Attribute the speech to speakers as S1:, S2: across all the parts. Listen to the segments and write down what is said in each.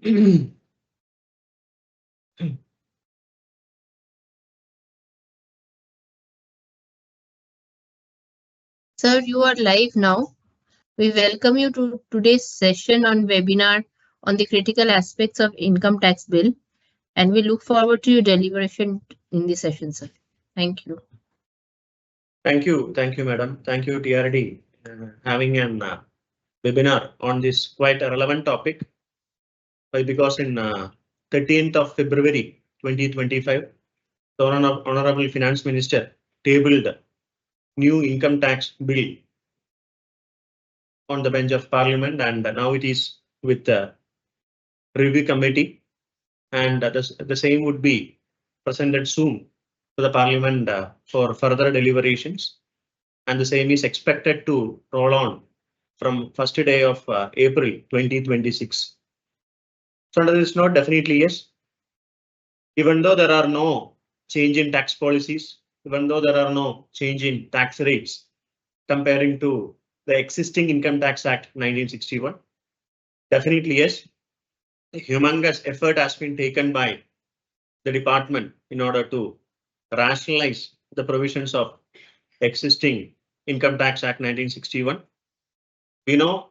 S1: Sir, you are live now. We welcome you to today's session on webinar on the critical aspects of income tax bill, and we look forward to your deliberation in the session, sir. Thank you.
S2: Thank you, madam. Thank you, TRD, having an webinar on this quite a relevant topic. Because in 13th of February 2025, the Honorable Finance Minister tabled new income tax bill on the bench of Parliament, and now it is with the review committee, and the same would be presented soon to the Parliament for further deliberations, and the same is expected to roll on from first day of April 2026. So under this note, definitely yes. Even though there are no change in tax policies, even though there are no change in tax rates comparing to the existing Income Tax Act 1961, definitely yes. A humongous effort has been taken by the department in order to rationalize the provisions of existing Income Tax Act 1961. We know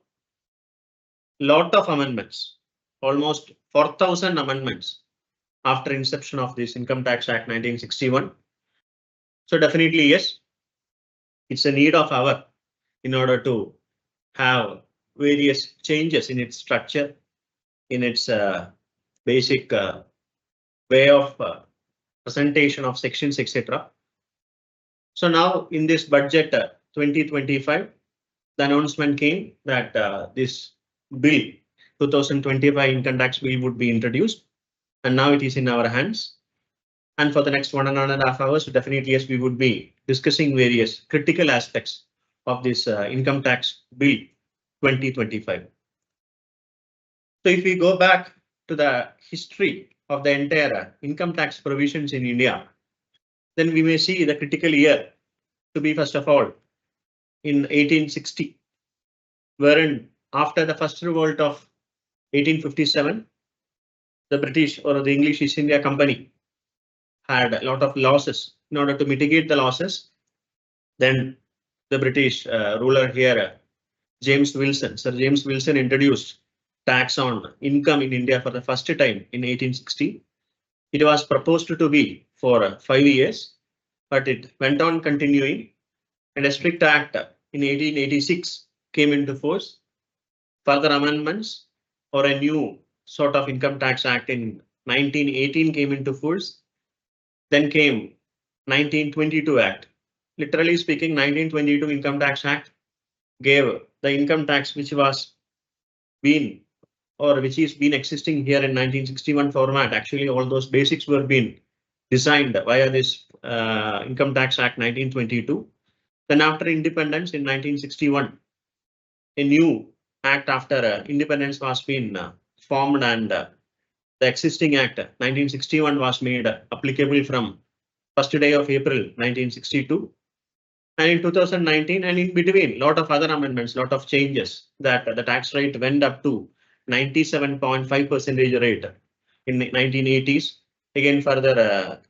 S2: lot of amendments, almost 4,000 amendments after inception of this Income Tax Act 1961. So definitely yes, it's a need of hour in order to have various changes in its structure, in its basic way of presentation of sections, etc. So now in this budget 2025, the announcement came that this bill 2025 income tax bill would be introduced, and now it is in our hands. And for the next 1.5 hours, definitely yes, we would be discussing various critical aspects of this income tax bill 2025. So if we go back to the history of the entire income tax provisions in India, then we may see the critical year to be first of all in 1860, wherein after the first revolt of 1857, the British or the English East India Company had a lot of losses. In order to mitigate the losses, then the British ruler here, Sir James Wilson introduced tax on income in India for the first time in 1860. It was proposed to be for 5 years, but it went on continuing, and a strict act in 1886 came into force. Further amendments or a new sort of income tax act in 1918 came into force. Then came 1922 Act. Literally speaking, 1922 Income Tax Act gave the income tax which was been or which is been existing here in 1961 format. Actually, all those basics were being designed via this Income Tax Act 1922. Then after independence in 1961, a new act after independence was being formed, and the existing act 1961 was made applicable from first day of April 1962. And in 2019, and in between, lot of other amendments, lot of changes, that the tax rate went up to 97.5% rate in the 1980s. Again, further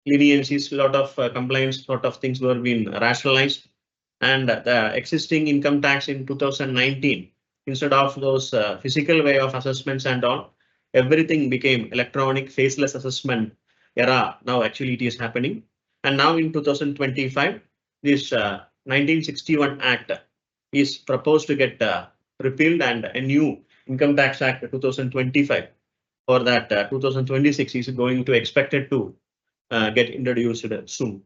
S2: leniencies, lot of compliance, lot of things were being rationalized, and the existing income tax in 2019, instead of those physical way of assessments and all, everything became electronic faceless assessment era. Now actually it is happening, and now in 2025, this 1961 Act is proposed to get repealed, and a new Income Tax Act 2025 or that 2026 is going to expected to get introduced soon.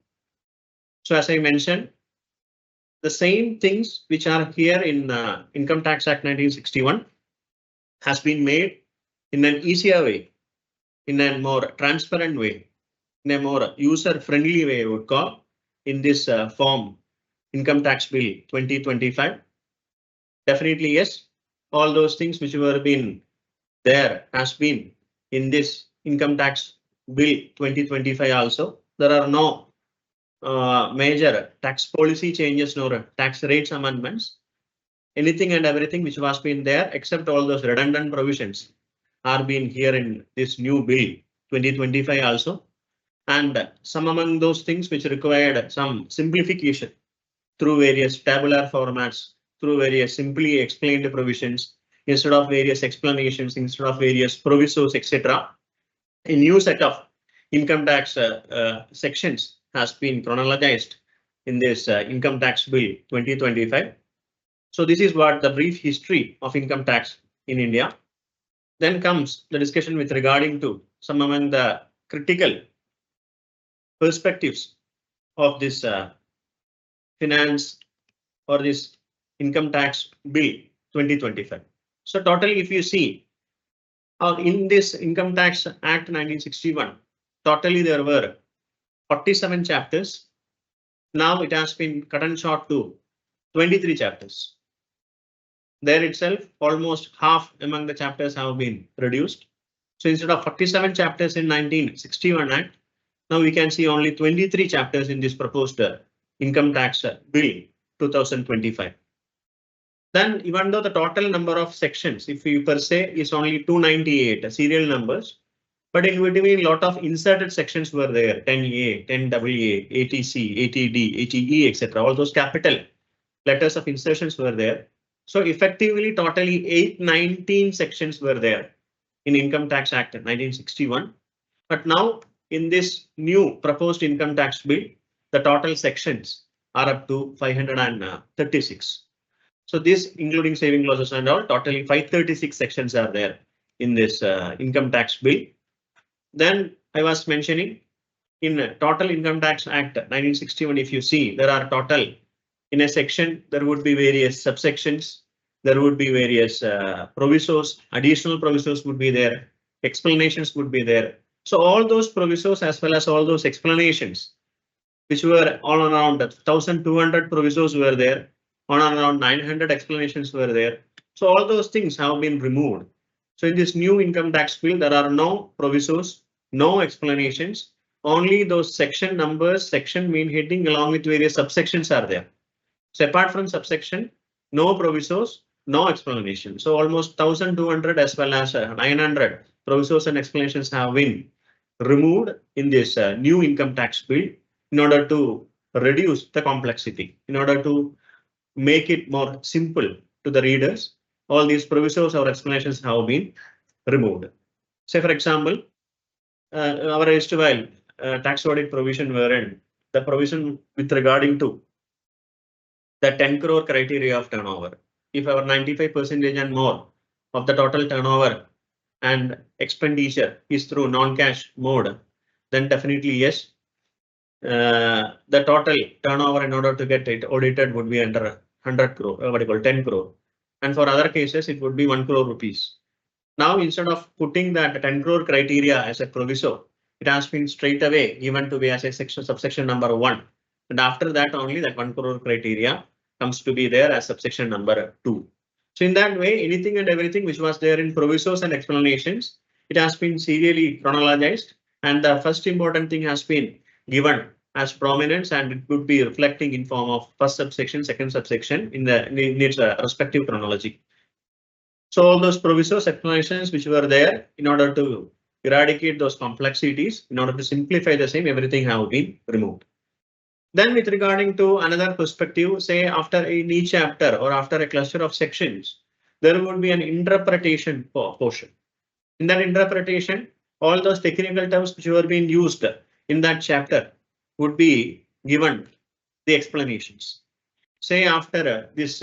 S2: So as I mentioned, the same things which are here in Income Tax Act 1961 has been made in an easier way, in a more transparent way, in a more user-friendly way, I would call, in this form Income Tax Bill 2025. Definitely yes, all those things which were been there has been in this Income Tax Bill 2025 also. There are no major tax policy changes nor tax rates amendments. Anything and everything which was been there except all those redundant provisions are being here in this new bill 2025 also. And some among those things which required some simplification through various tabular formats, through various simply explained provisions, instead of various explanations, instead of various provisos, etc. A new set of income tax sections has been chronologized in this income tax bill 2025. So this is what the brief history of income tax in India. Then comes the discussion with regarding to some among the critical perspectives of this finance or this income tax bill 2025. So totally, if you see in this Income Tax Act 1961, totally there were 47 chapters. Now it has been cut and short to 23 chapters. There itself, almost half among the chapters have been reduced. So instead of 47 chapters in 1961 Act, now we can see only 23 chapters in this proposed Income Tax Bill 2025. Then even though the total number of sections, if you per se, is only 298 serial numbers, but in between lot of inserted sections were there, 10A, 10AA, ATC, ATD, ATE, etc. All those capital letters of insertions were there. So effectively, totally 819 sections were there in Income Tax Act 1961. But now in this new proposed income tax bill, the total sections are up to 536. So this, including saving clauses and all, totally 536 sections are there in this income tax bill. Then I was mentioning in Total Income Tax Act 1961, if you see, there are total in a section, there would be various subsections, there would be various provisos, additional provisos would be there, explanations would be there. So all those provisos as well as all those explanations, which were all around 1,200 provisos were there, on around 900 explanations were there. So all those things have been removed. So in this new income tax bill, there are no provisos, no explanations, only those section numbers, section mean heading along with various subsections are there. So apart from subsection, no provisos, no explanation. So almost 1,200 as well as 900 provisos and explanations have been removed in this new income tax bill in order to reduce the complexity, in order to make it more simple to the readers. All these provisos or explanations have been removed. Say, for example, our erstwhile tax audit provision wherein the provision with regarding to the 10 crore criteria of turnover. If our 95% and more of the total turnover and expenditure is through non-cash mode, then definitely yes, the total turnover in order to get it audited would be under 100 crore, what you call 10 crore. And for other cases, it would be 1 crore rupees. Now, instead of putting that 10 crore criteria as a proviso, it has been straight away given to be as a section subsection number 1. And after that only that 1 crore criteria comes to be there as subsection number 2. So in that way, anything and everything which was there in provisos and explanations, it has been serially chronologized. And the first important thing has been given as prominence, and it would be reflecting in form of first subsection, second subsection in its respective chronology. So all those provisos, explanations which were there in order to eradicate those complexities, in order to simplify the same, everything have been removed. Then with regarding to another perspective, say after in each chapter or after a cluster of sections, there would be an interpretation portion. In that interpretation, all those technical terms which were being used in that chapter would be given the explanations. Say after this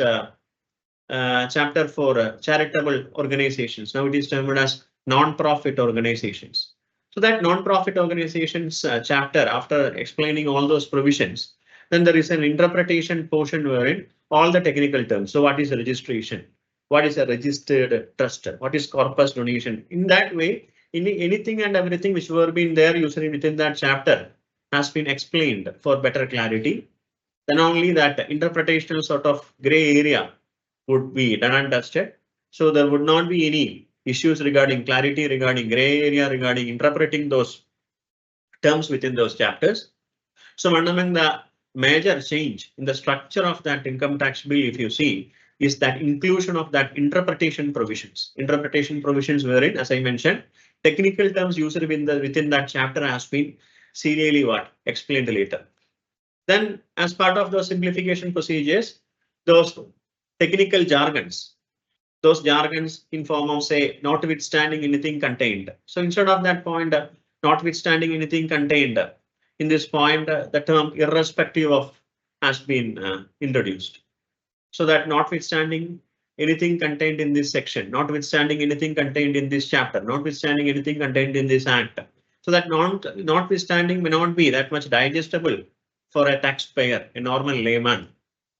S2: chapter for charitable organizations, now it is termed as non-profit organizations. So that non-profit organizations chapter, after explaining all those provisions, then there is an interpretation portion wherein all the technical terms. So what is a registration? What is a registered trust? What is corpus donation? In that way, anything and everything which were being there usually within that chapter has been explained for better clarity. Then only that interpretational sort of gray area would be done and dusted. So there would not be any issues regarding clarity, regarding gray area, regarding interpreting those terms within those chapters. So one among the major change in the structure of that income tax bill, if you see, is that inclusion of that interpretation provisions. Interpretation provisions wherein, as I mentioned, technical terms used within that chapter has been serially explained later. Then, as part of those simplification procedures, those technical jargons, in form of say, notwithstanding anything contained. So instead of that point, notwithstanding anything contained, in this point, the term irrespective of has been introduced. So that notwithstanding anything contained in this section, notwithstanding anything contained in this chapter, notwithstanding anything contained in this act. So that notwithstanding may not be that much digestible for a taxpayer, a normal layman.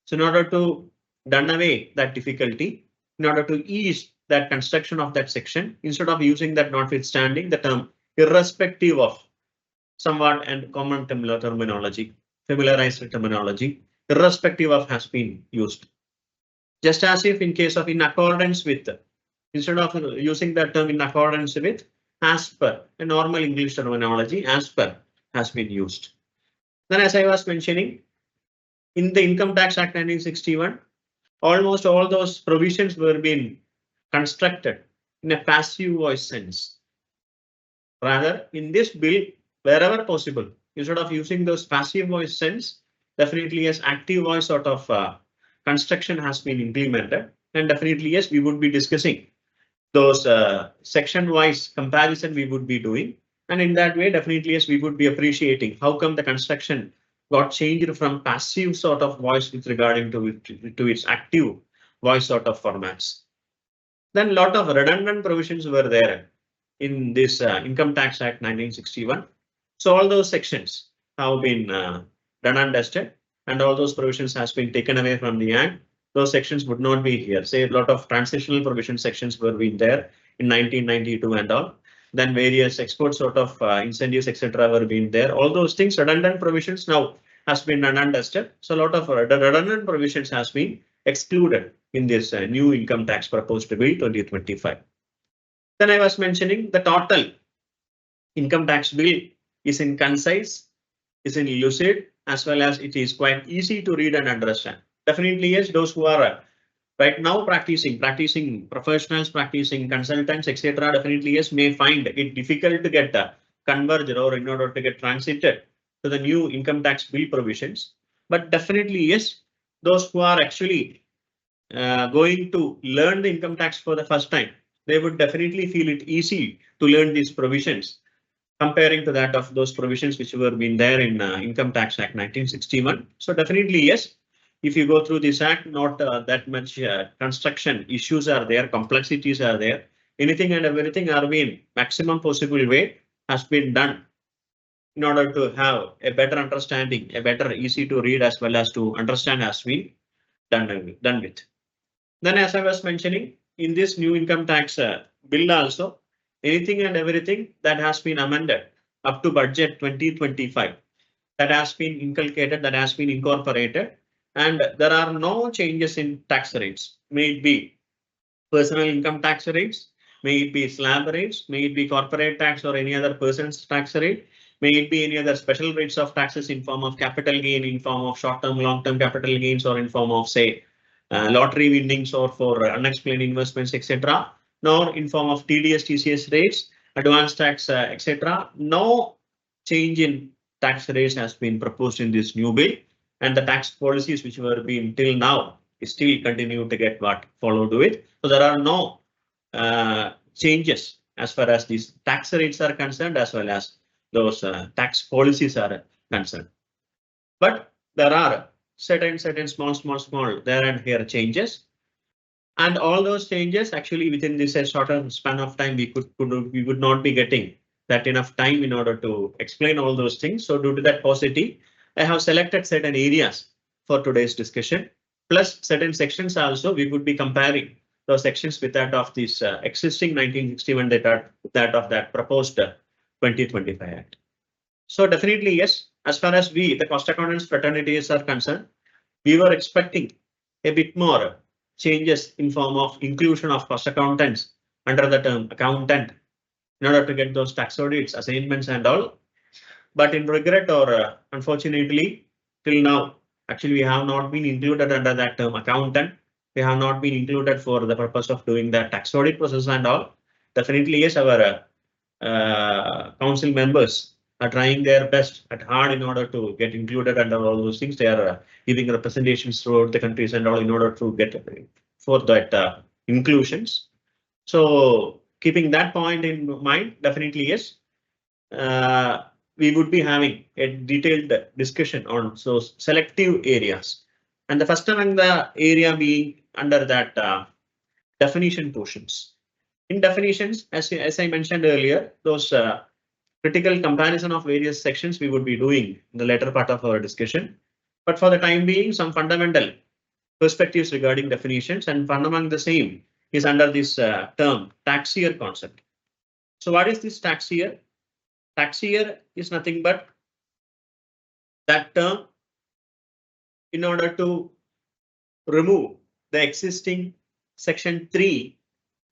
S2: So in order to done away that difficulty, in order to ease that construction of that section, instead of using that notwithstanding, the term irrespective of somewhat and common terminology, familiarized terminology, irrespective of has been used. Just as if in case of in accordance with, instead of using that term in accordance with, as per, a normal English terminology, as per has been used. Then, as I was mentioning, in the Income Tax Act 1961, almost all those provisions were being constructed in a passive voice sense. Rather, in this bill, wherever possible, instead of using those passive voice sense, definitely as active voice sort of construction has been implemented, and definitely yes, we would be discussing those section wise comparison we would be doing, and in that way definitely yes, we would be appreciating how come the construction got changed from passive sort of voice with regarding to its active voice sort of formats. Then a lot of redundant provisions were there in this Income Tax Act 1961. So all those sections have been done and dusted, and all those provisions has been taken away from the act. Those sections would not be here. Say a lot of transitional provision sections were being there in 1992 and all. Then various export sort of incentives, etc. were being there. All those things, redundant provisions now has been done and dusted. So a lot of redundant provisions has been excluded in this new income tax proposed bill 2025. Then I was mentioning the total income tax bill is in concise, is in lucid, as well as it is quite easy to read and understand. Definitely yes, those who are right now practicing professionals, practicing consultants, etc. definitely yes, may find it difficult to get converged or in order to get transited to the new income tax bill provisions. But definitely yes, those who are actually going to learn the income tax for the first time, they would definitely feel it easy to learn these provisions comparing to that of those provisions which were been there in Income Tax Act 1961. So definitely yes, if you go through this act, not that much construction issues are there, complexities are there, anything and everything are being maximum possible way has been done in order to have a better understanding, a better easy to read as well as to understand has been done with. Then as I was mentioning, in this new income tax bill also, anything and everything that has been amended up to budget 2025, that has been inculcated, that has been incorporated, and there are no changes in tax rates. May it be personal income tax rates, may it be slab rates, may it be corporate tax or any other person's tax rate, may it be any other special rates of taxes in form of capital gain, in form of short-term, long-term capital gains, or in form of say lottery winnings or for unexplained investments, etc. Nor in form of TDS, TCS rates, advanced tax, etc. No change in tax rates has been proposed in this new bill, and the tax policies which were being till now still continue to get followed with. So there are no changes as far as these tax rates are concerned, as well as those tax policies are concerned. But there are certain small there and here changes, and all those changes actually within this shorter span of time we would not be getting that enough time in order to explain all those things. So due to that paucity, I have selected certain areas for today's discussion, plus certain sections also we would be comparing those sections with that of this existing 1961 that of that proposed 2025 Act. So definitely yes, as far as we, the cost accountants fraternities are concerned, we were expecting a bit more changes in form of inclusion of cost accountants under the term accountant in order to get those tax audits, assignments and all. But in regret or unfortunately, till now, actually we have not been included under that term accountant. we have not been included for the purpose of doing the tax audit process and all. Definitely, yes, our council members are trying their best at hard in order to get included under all those things. They are giving representations throughout the countries and all in order to get for that inclusions. So keeping that point in mind, definitely yes, we would be having a detailed discussion on those selective areas. And the first among the area being under that definition portions. In definitions, as I mentioned earlier, those critical comparison of various sections we would be doing in the later part of our discussion. But for the time being, some fundamental perspectives regarding definitions, and one among the same is under this term tax year concept. So what is this tax year? Tax year is nothing but that term in order to remove the existing section 3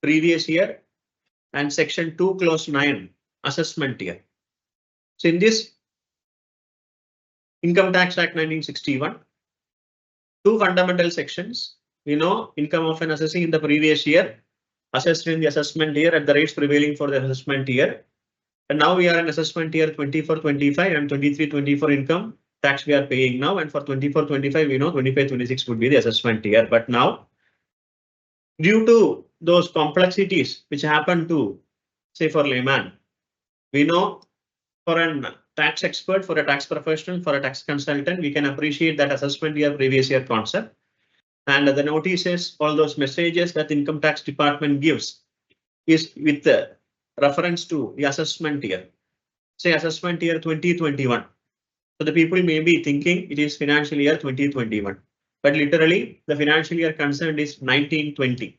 S2: previous year and section 2 clause 9 assessment year. So in this Income Tax Act 1961, two fundamental sections. We know income of an assessee in the previous year, assessed in the assessment year at the rates prevailing for the assessment year. And now we are in assessment year 24-25 and 23-24 income tax we are paying now. And for 24-25, we know 25-26 would be the assessment year. But now, due to those complexities which happen to, say, for layman, we know for an tax expert, for a tax professional, for a tax consultant, we can appreciate that assessment year, previous year concept. And the notices, all those messages that the income tax department gives is with the reference to the assessment year, say assessment year 2021. So the people may be thinking it is financial year 2021, but literally the financial year concerned is 1920.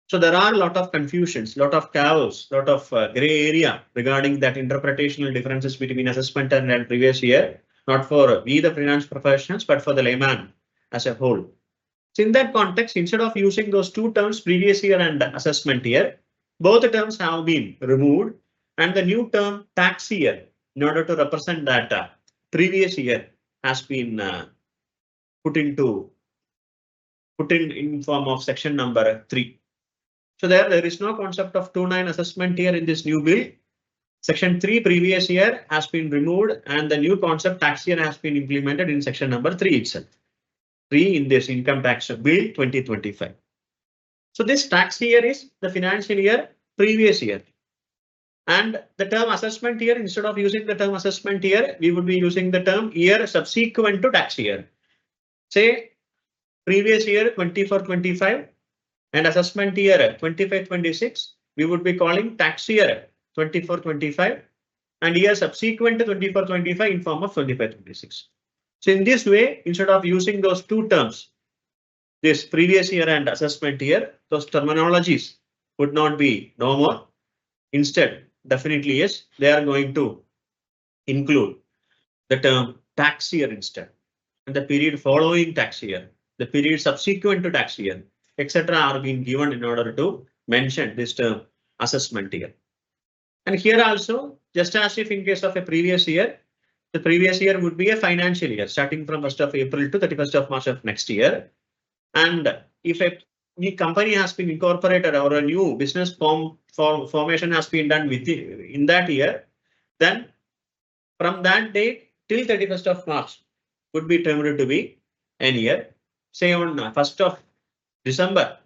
S2: So there are a lot of confusions, lot of chaos, lot of gray area regarding that interpretational differences between assessment and previous year, not for we the finance professionals, but for the layman as a whole. So in that context, instead of using those two terms, previous year and assessment year, both the terms have been removed, and the new term tax year, in order to represent that previous year, has been put in form of section number 3. So there is no concept of 29 assessment year in this new bill. Section 3 previous year has been removed, and the new concept tax year has been implemented in section number 3 itself. 3 in this income tax bill 2025. So this tax year is the financial year previous year. And the term assessment year, instead of using the term assessment year, we would be using the term year subsequent to tax year. Say previous year 24-25 and assessment year 25-26, we would be calling tax year 24-25 and year subsequent to 24-25 in form of 25-26. So in this way, instead of using those two terms, this previous year and assessment year, those terminologies would not be no more. Instead, definitely yes, they are going to include the term tax year instead, and the period following tax year, the period subsequent to tax year, etc. are being given in order to mention this term assessment year. And here also, just as if in case of a previous year, the previous year would be a financial year starting from 1st of April to 31st of March of next year. And if a new company has been incorporated or a new business formation has been done in that year, then from that date till 31st of March would be termed to be an year. Say on 1st of December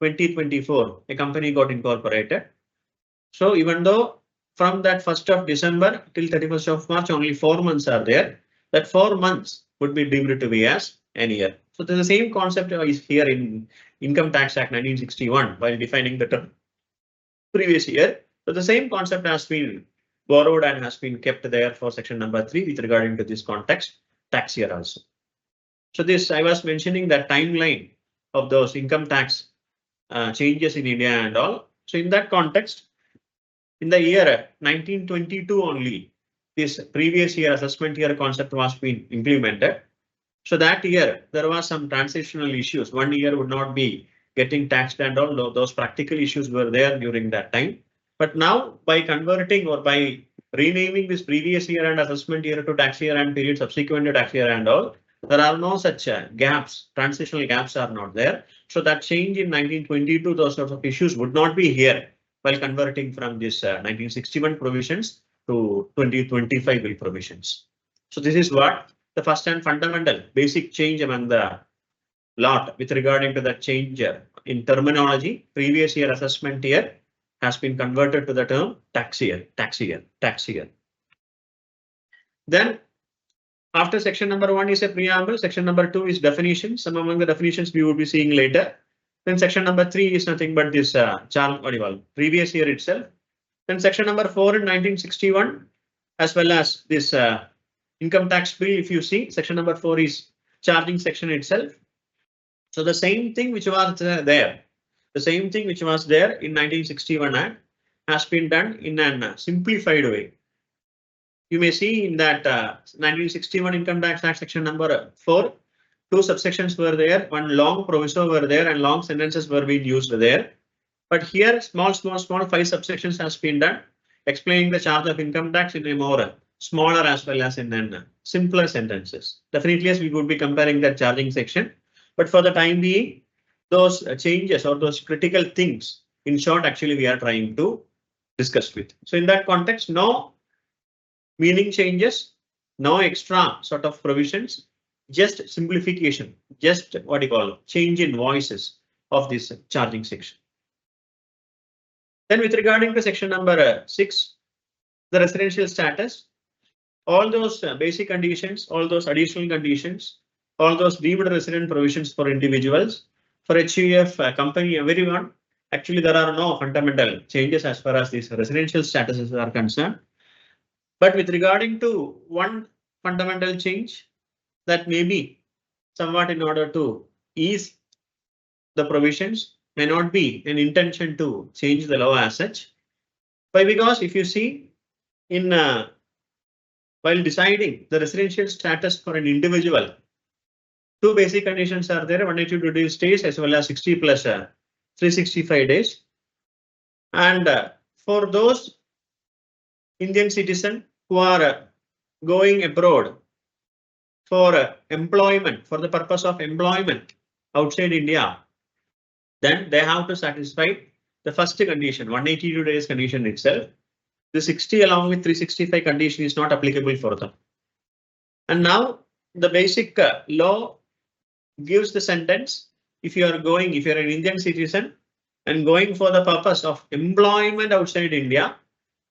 S2: 2024, a company got incorporated. So even though from that 1st of December till 31st of March, only 4 months are there, that 4 months would be deemed to be as an year. So the same concept is here in Income Tax Act 1961 while defining the term previous year. So the same concept has been borrowed and has been kept there for section number 3 with regarding to this context, tax year also. So this I was mentioning that timeline of those income tax changes in India and all. So in that context, in the year 1922 only, this previous year assessment year concept was being implemented. So that year there was some transitional issues. 1 year would not be getting taxed and all those practical issues were there during that time. But now by converting or by renaming this previous year and assessment year to tax year and period subsequent to tax year and all, There are no such gaps, transitional gaps are not there. So that change in 1922, those sorts of issues would not be here while converting from this 1961 provisions to 2025 bill provisions. So this is what the first and fundamental basic change among the lot with regarding to the change in terminology. Previous year assessment year has been converted to the term tax year. Then after section number 1 is a preamble, section number 2 is definitions. Some among the definitions we will be seeing later. Then section number 3 is nothing but this previous year itself. Then section number 4 in 1961, as well as this income tax bill. If you see, section number 4 is charging section itself. So the same thing which was there, the same thing which was there in 1961 Act has been done in a simplified way. You may see in that 1961 Income Tax Act section number 4, 2 subsections were there, one long proviso were there, and long sentences were being used there. But here small 5 subsections has been done, explaining the charge of income tax in a more smaller as well as in simpler sentences. Definitely, yes, we would be comparing that charging section. But for the time being, those changes or those critical things, in short, actually we are trying to discuss with. So in that context, no meaning changes, no extra sort of provisions, just simplification, just what you call change in voices of this charging section. Then with regarding to section number 6, the residential status, all those basic conditions, all those additional conditions, all those deemed resident provisions for individuals, for HUF, company, everyone. Actually, there are no fundamental changes as far as these residential statuses are concerned. But with regarding to one fundamental change that may be somewhat in order to ease the provisions, may not be an intention to change the law as such. Why? Because if you see in while deciding the residential status for an individual, 2 basic conditions are there, 182 days as well as 60 plus 365 days. And for those Indian citizens who are going abroad for employment, for the purpose of employment outside India, then they have to satisfy the first condition, 182 days condition itself. The 60 along with 365 condition is not applicable for them. And now the basic law gives the sentence, if you are an Indian citizen and going for the purpose of employment outside India,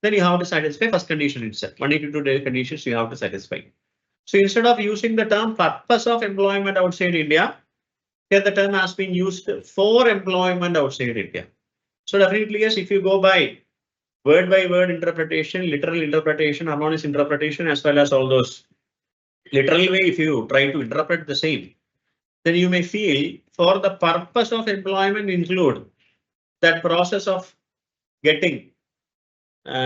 S2: then you have to satisfy first condition itself. 182 day conditions you have to satisfy. So instead of using the term purpose of employment outside India, here the term has been used for employment outside India. So definitely yes, if you go by word interpretation, literal interpretation, harmonious interpretation, as well as all those literal way, if you try to interpret the same, then you may feel for the purpose of employment include that process of getting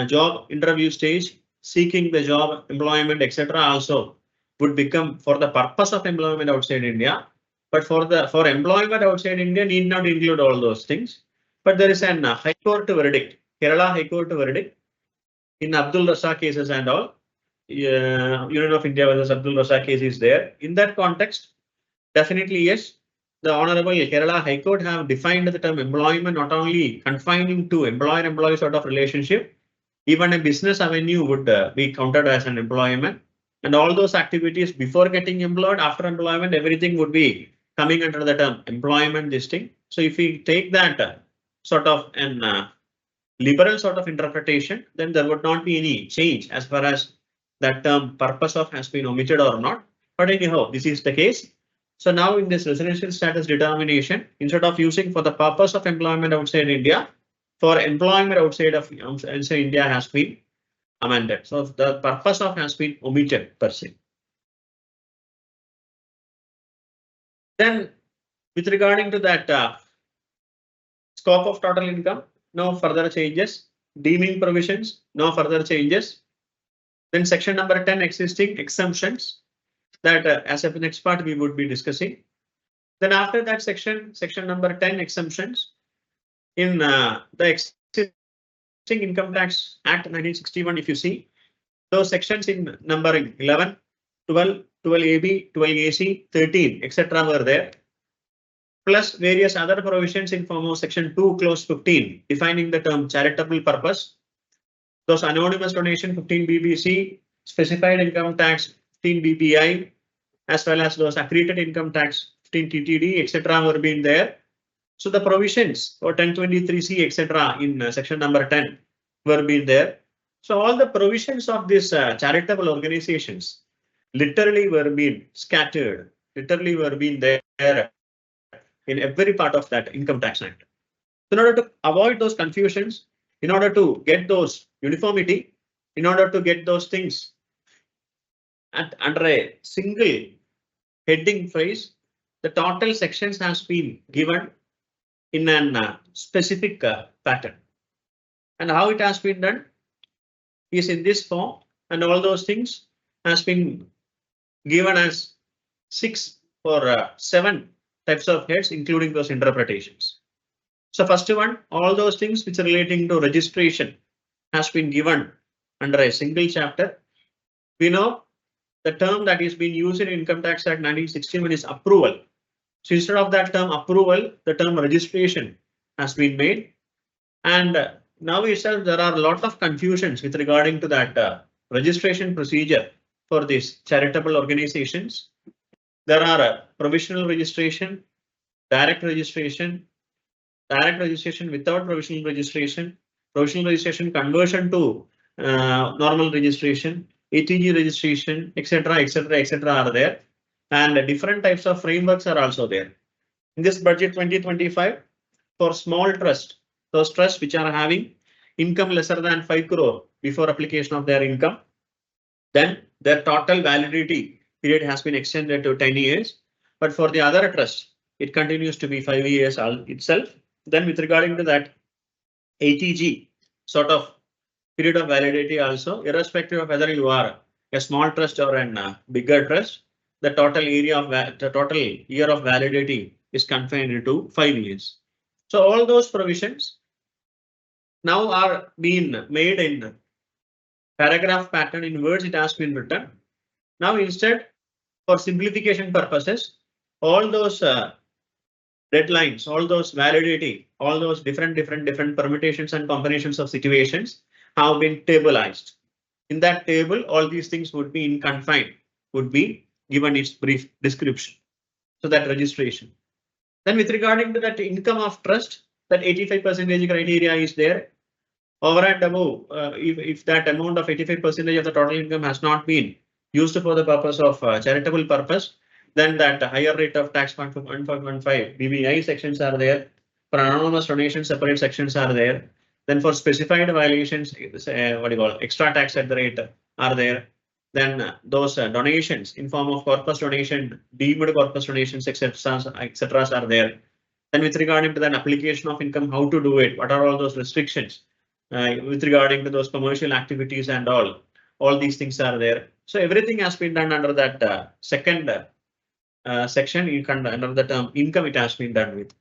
S2: job interview stage, seeking the job, employment, etc. also would become for the purpose of employment outside India. But for employment outside India need not include all those things. But there is an High Court verdict, Kerala High Court verdict in Abdul Raza cases and all. Union of India versus Abdul Raza case is there. In that context, definitely yes, the Honorable Kerala High Court have defined the term employment not only confining to employer-employee sort of relationship, even a business avenue would be counted as an employment. And all those activities before getting employed, after employment, everything would be coming under the term employment listing. So if we take that sort of an liberal sort of interpretation, then there would not be any change as far as that term purpose of has been omitted or not. But anyhow, this is the case. So now in this residential status determination, instead of using for the purpose of employment outside India, for employment outside India has been amended. So the purpose of has been omitted per se. Then with regarding to that scope of total income, no further changes. Deeming provisions, no further changes. Then section number 10, existing exemptions, that as a next part we would be discussing. Then after that section number 10, exemptions in the existing Income Tax Act 1961, if you see those sections in number 11 to 12, 12AB, 12AC, 13, etc. were there, plus various other provisions in form of section 2 clause 15 defining the term charitable purpose. Those anonymous donation 15 BBC, specified income tax 15 BPI, as well as those accreted income tax 15 TTD, etc. were being there. So the provisions for 1023C, etc. in section number 10 were being there. So all the provisions of these charitable organizations literally were being scattered, literally were being there in every part of that income tax act. In order to avoid those confusions, in order to get those uniformity, in order to get those things under a single heading phrase, the total sections has been given in a specific pattern. And how it has been done is in this form, and all those things has been given as 6 or 7 types of heads, including those interpretations. So first one, all those things which are relating to registration has been given under a single chapter. We know the term that is being used in Income Tax Act 1961 is approval. So instead of that term approval, the term registration has been made. And now itself there are a lot of confusions with regarding to that registration procedure for these charitable organizations. There are provisional registration, direct registration without provisional registration conversion to normal registration, ATG registration, etc. are there, and different types of frameworks are also there. In this budget 2025, for small trust, those trusts which are having income lesser than 5 crore before application of their income, then their total validity period has been extended to 10 years. But for the other trusts, it continues to be 5 years itself. Then with regarding to that ATG sort of period of validity also, irrespective of whether you are a small trust or a bigger trust, the total year of validity is confined to 5 years. So all those provisions now are being made in paragraph pattern. In words it has been written. Now instead, for simplification purposes, all those deadlines, all those validity, all those different permutations and combinations of situations have been tableized. In that table, all these things would be in confined, would be given its brief description. So that registration. Then with regarding to that income of trust, that 85% criteria is there. Over and above, if that amount of 85% of the total income has not been used for the purpose of charitable purpose, then that higher rate of tax 1.15 BBI sections are there. For anonymous donations, separate sections are there. Then for specified violations, extra tax at the rate are there. Then those donations in form of corpus donation, deemed corpus donations, etc. are there. Then with regarding to the application of income, how to do it, what are all those restrictions with regarding to those commercial activities and all these things are there. So everything has been done under that second section under the term income. It has been done with.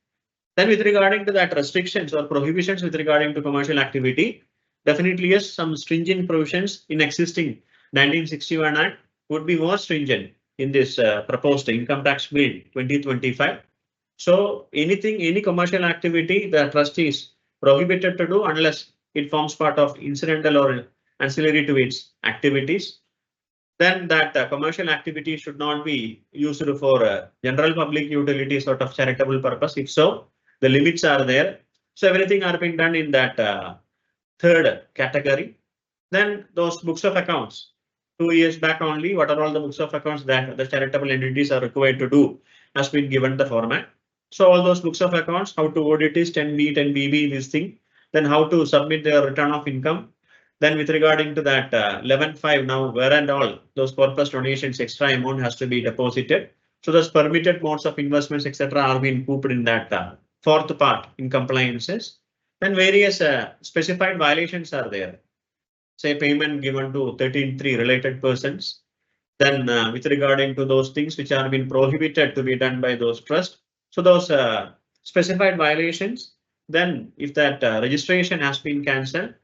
S2: Then with regarding to that restrictions or prohibitions with regarding to commercial activity, definitely yes, some stringent provisions in existing 1961 Act would be more stringent in this proposed income tax bill 2025. So any commercial activity the trust is prohibited to do unless it forms part of incidental or ancillary to its activities. Then that commercial activity should not be used for general public utility sort of charitable purpose. If so, the limits are there. So everything are being done in that third category. Then those books of accounts, 2 years back only, what are all the books of accounts that the charitable entities are required to do has been given the format. So all those books of accounts, how to audit is 10B, 10BB, this thing. Then how to submit their return of income. Then with regarding to that 11.5 now, where and all those corpus donations, extra amount has to be deposited. So those permitted modes of investments, etc. are being cooped in that fourth part in compliances. Then various specified violations are there. Say payment given to 13.3 related persons. Then with regarding to those things which are been prohibited to be done by those trusts. So those specified violations. Then if that registration has been cancelled,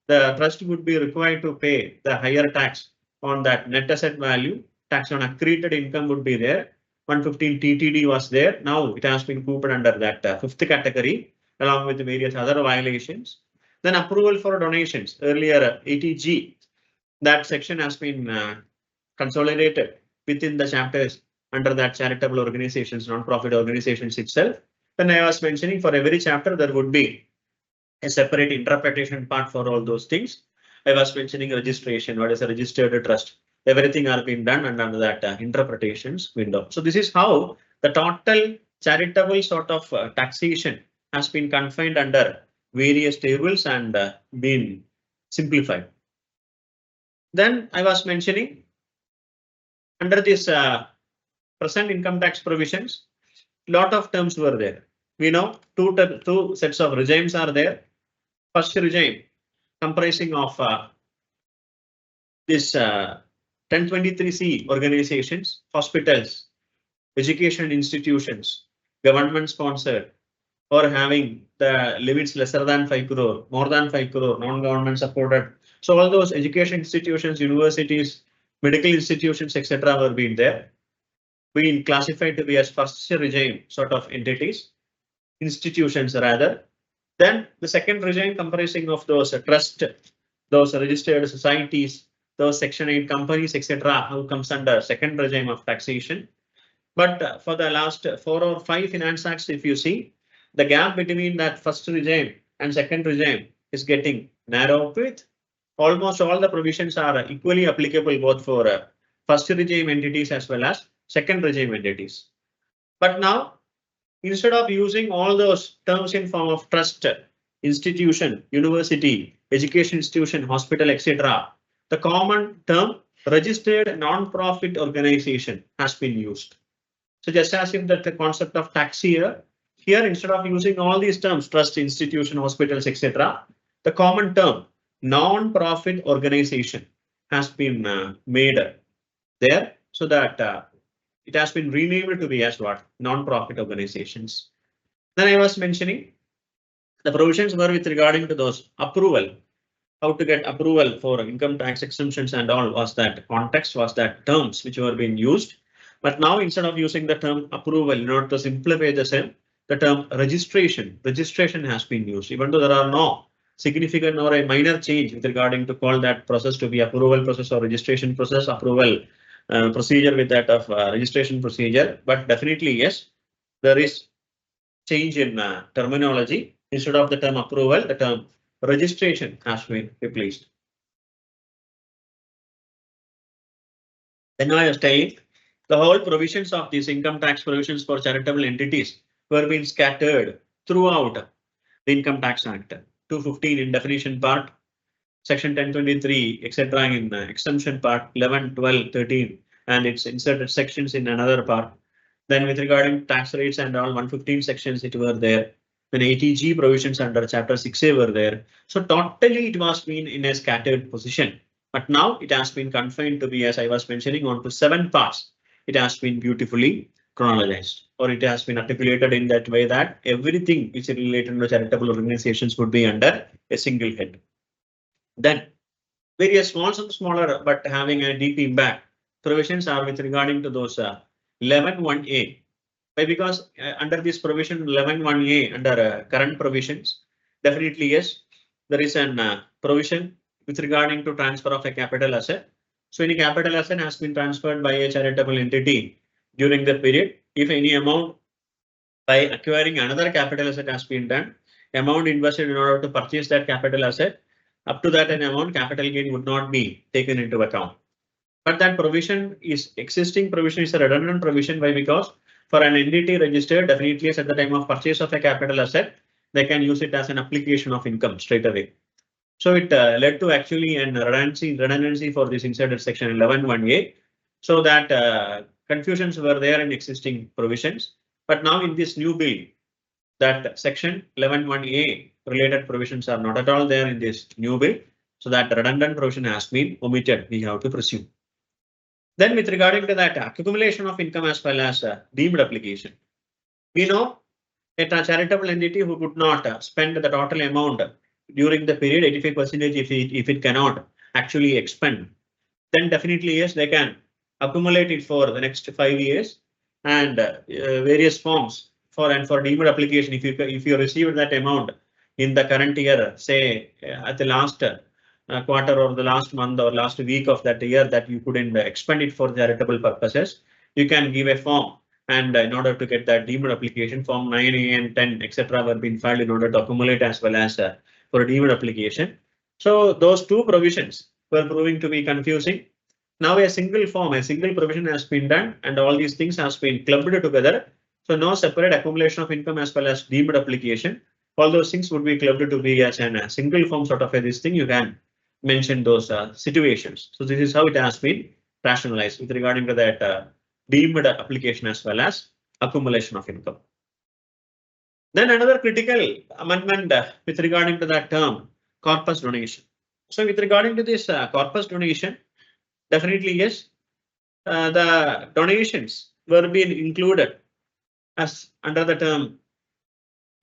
S2: the trust would be required to pay the higher tax on that net asset value tax on accreted income would be there. 115 TTD was there. Now it has been grouped under that fifth category along with various other violations. Then approval for donations, earlier 80G, that section has been consolidated within the chapters under that charitable organizations, non-profit organizations itself. Then I was mentioning for every chapter there would be a separate interpretation part for all those things. I was mentioning registration, what is a registered trust, everything are being done under that interpretations window. So this is how the total charitable sort of taxation has been confined under various tables and been simplified. Then I was mentioning under this present income tax provisions, lot of terms were there. We know two sets of regimes are there. First regime comprising of this 1023C organizations, hospitals, education institutions, government sponsored, or having the limits lesser than 5 crore, more than 5 crore, non-government supported. So all those education institutions, universities, medical institutions, etc. were being there, being classified to be as first regime sort of entities, institutions rather. Then the second regime comprising of those trust, those registered societies, those section 8 companies, etc. who comes under second regime of taxation. But for the last 4 or 5 finance acts, if you see, the gap between that first regime and second regime is getting narrowed with almost all the provisions are equally applicable both for first regime entities as well as second regime entities. But now, instead of using all those terms in form of trust, institution, university, education institution, hospital, etc., the common term registered non-profit organization has been used. So just as if that the concept of tax here instead of using all these terms, trust, institution, hospitals, etc., the common term non-profit organization has been made there so that it has been renamed to be as what? Non-profit organizations. Then I was mentioning the provisions were with regarding to those approval, how to get approval for income tax exemptions and all was that context, was that terms which were being used. But now instead of using the term approval in order to simplify the same, the term registration has been used, even though there are no significant or a minor change with regarding to call that process to be approval process or registration process, approval procedure with that of registration procedure. But definitely, yes, there is change in terminology. Instead of the term approval, the term registration has been replaced. Then I was telling the whole provisions of these income tax provisions for charitable entities were being scattered throughout the Income Tax Act. 215 in definition part, section 1023, etc. in exemption part, 11, 12, 13, and its inserted sections in another part. Then with regarding tax rates and all 115 sections, it were there. Then 80G provisions under chapter 6A were there. So totally it was been in a scattered position. But now it has been confined to be, as I was mentioning, on to 7 parts. It has been beautifully chronologized, or it has been articulated in that way that everything which is related to charitable organizations would be under a single head. Then various smaller but having a deep impact provisions are with regarding to those 11.1a. Why? Because under this provision 11.1a under current provisions, definitely yes, there is an provision with regarding to transfer of a capital asset. So any capital asset has been transferred by a charitable entity during the period. If any amount by acquiring another capital asset has been done, amount invested in order to purchase that capital asset, up to that an amount capital gain would not be taken into account. But that provision is existing provision is a redundant provision. Why? Because for an entity registered, definitely at the time of purchase of a capital asset, they can use it as an application of income straight away. So it led to actually an redundancy for this inserted section 11.1a, so that confusions were there in existing provisions. But now in this new bill, that section 11.1a related provisions are not at all there in this new bill. So that redundant provision has been omitted, we have to presume. Then with regarding to that accumulation of income as well as deemed application, we know that a charitable entity who could not spend the total amount during the period 85% if it cannot actually expend, then definitely yes, they can accumulate it for the next 5 years and various forms for deemed application. If you received that amount in the current year, say at the last quarter or the last month or last week of that year that you couldn't expend it for charitable purposes, you can give a form, and in order to get that deemed application, form 9A and 10 etc. were being filed in order to accumulate as well as for a deemed application. So those two provisions were proving to be confusing. Now a single form, a single provision has been done, and all these things has been clubbed together. So no separate accumulation of income as well as deemed application. All those things would be clubbed to be as a single form sort of this thing. You can mention those situations. So this is how it has been rationalized with regarding to that deemed application as well as accumulation of income. Then another critical amendment with regarding to that term, corpus donation. So with regarding to this corpus donation, definitely yes, the donations were being included as under the term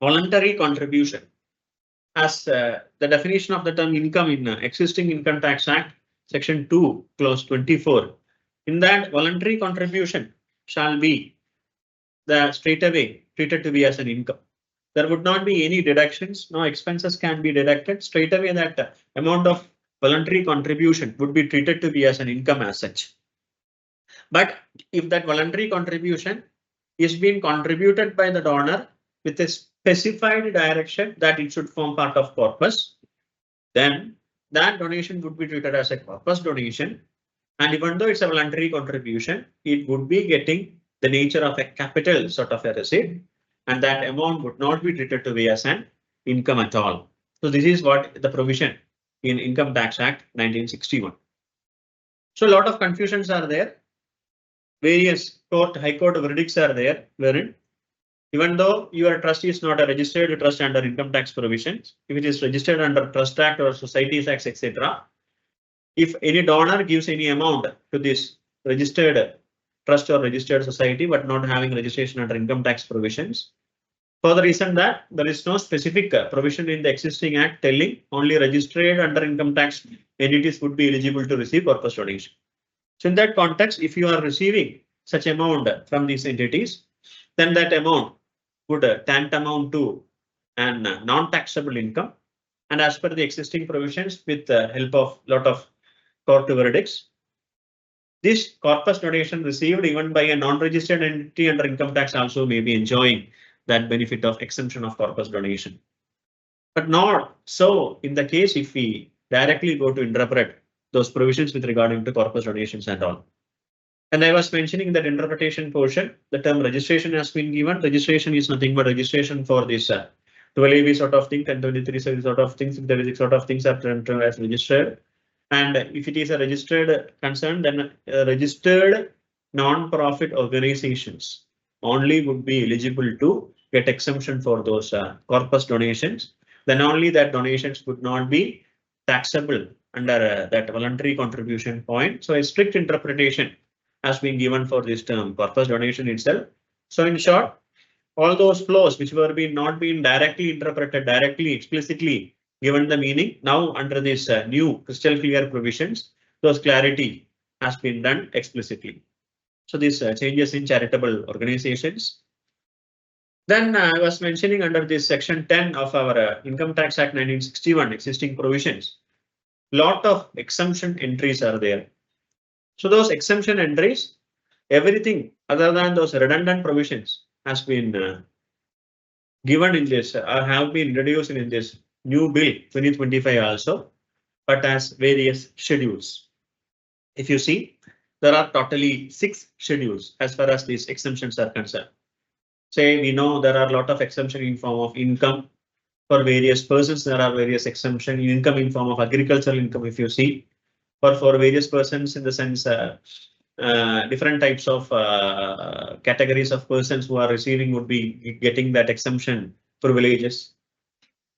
S2: voluntary contribution, as the definition of the term income in existing Income Tax Act, Section 2, Clause 24. In that, voluntary contribution shall be straightaway treated to be as an income. There would not be any deductions, no expenses can be deducted. Straightaway that amount of voluntary contribution would be treated to be as an income as such. But if that voluntary contribution is being contributed by the donor with a specified direction that it should form part of corpus, then that donation would be treated as a corpus donation. And even though it's a voluntary contribution, it would be getting the nature of a capital sort of a receipt, and that amount would not be treated to be as an income at all. So this is what the provision in Income Tax Act 1961. So a lot of confusions are there. Various high court verdicts are there, wherein even though your trust is not a registered trust under income tax provisions, if it is registered under Trust Act or Societies Act, etc., if any donor gives any amount to this registered trust or registered society but not having registration under income tax provisions, for the reason that there is no specific provision in the existing act telling only registered under income tax entities would be eligible to receive corpus donation. So in that context, if you are receiving such amount from these entities, then that amount would tantamount to an non-taxable income. And as per the existing provisions, with the help of lot of court verdicts, this corpus donation received even by a non-registered entity under income tax also may be enjoying that benefit of exemption of corpus donation. But not so in the case if we directly go to interpret those provisions with regarding to corpus donations and all. And I was mentioning that interpretation portion, the term registration has been given. Registration is nothing but registration for this 12AB sort of thing, 1023 sort of things, 36 sort of things are termed as registered. And if it is a registered concern, then registered non-profit organizations only would be eligible to get exemption for those corpus donations. Then only that donations would not be taxable under that voluntary contribution point. So a strict interpretation has been given for this term corpus donation itself. So in short, all those flows which were not being directly interpreted, directly, explicitly given the meaning, now under this new crystal clear provisions, those clarity has been done explicitly. So these changes in charitable organizations. Then I was mentioning under this section 10 of our Income Tax Act 1961 existing provisions, lot of exemption entries are there. So those exemption entries, everything other than those redundant provisions has been given in this or have been introduced in this new bill 2025 also, but as various schedules. If you see, there are totally 6 schedules as far as these exemptions are concerned. Say we know there are a lot of exemption in form of income for various persons. There are various exemption in income in form of agricultural income. If you see, or for various persons in the sense different types of categories of persons who are receiving would be getting that exemption privileges,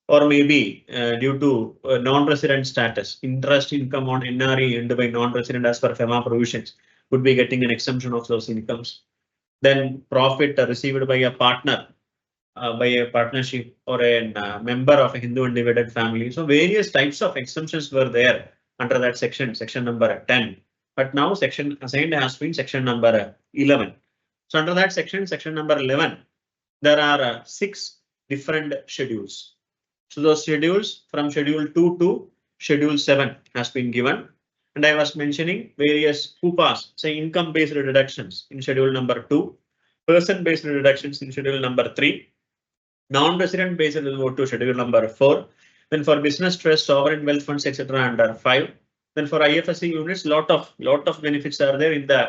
S2: or maybe due to non-resident status, interest income on NRE earned by non-resident as per FEMA provisions would be getting an exemption of those incomes. Then profit received by a partner, by a partnership or a member of a Hindu undivided family. So various types of exemptions were there under that section number 10. but now section assigned has been section number 11. So under that section number 11, there are 6 different schedules. So those schedules from schedule 2 to schedule 7 has been given. And I was mentioning various UPAs, say income based deductions in schedule number 2, person based deductions in schedule number 3, non-resident based will go to schedule number 4. Then for business trust, sovereign wealth funds, etc. under 5. Then for IFSC units, lot of benefits are there in the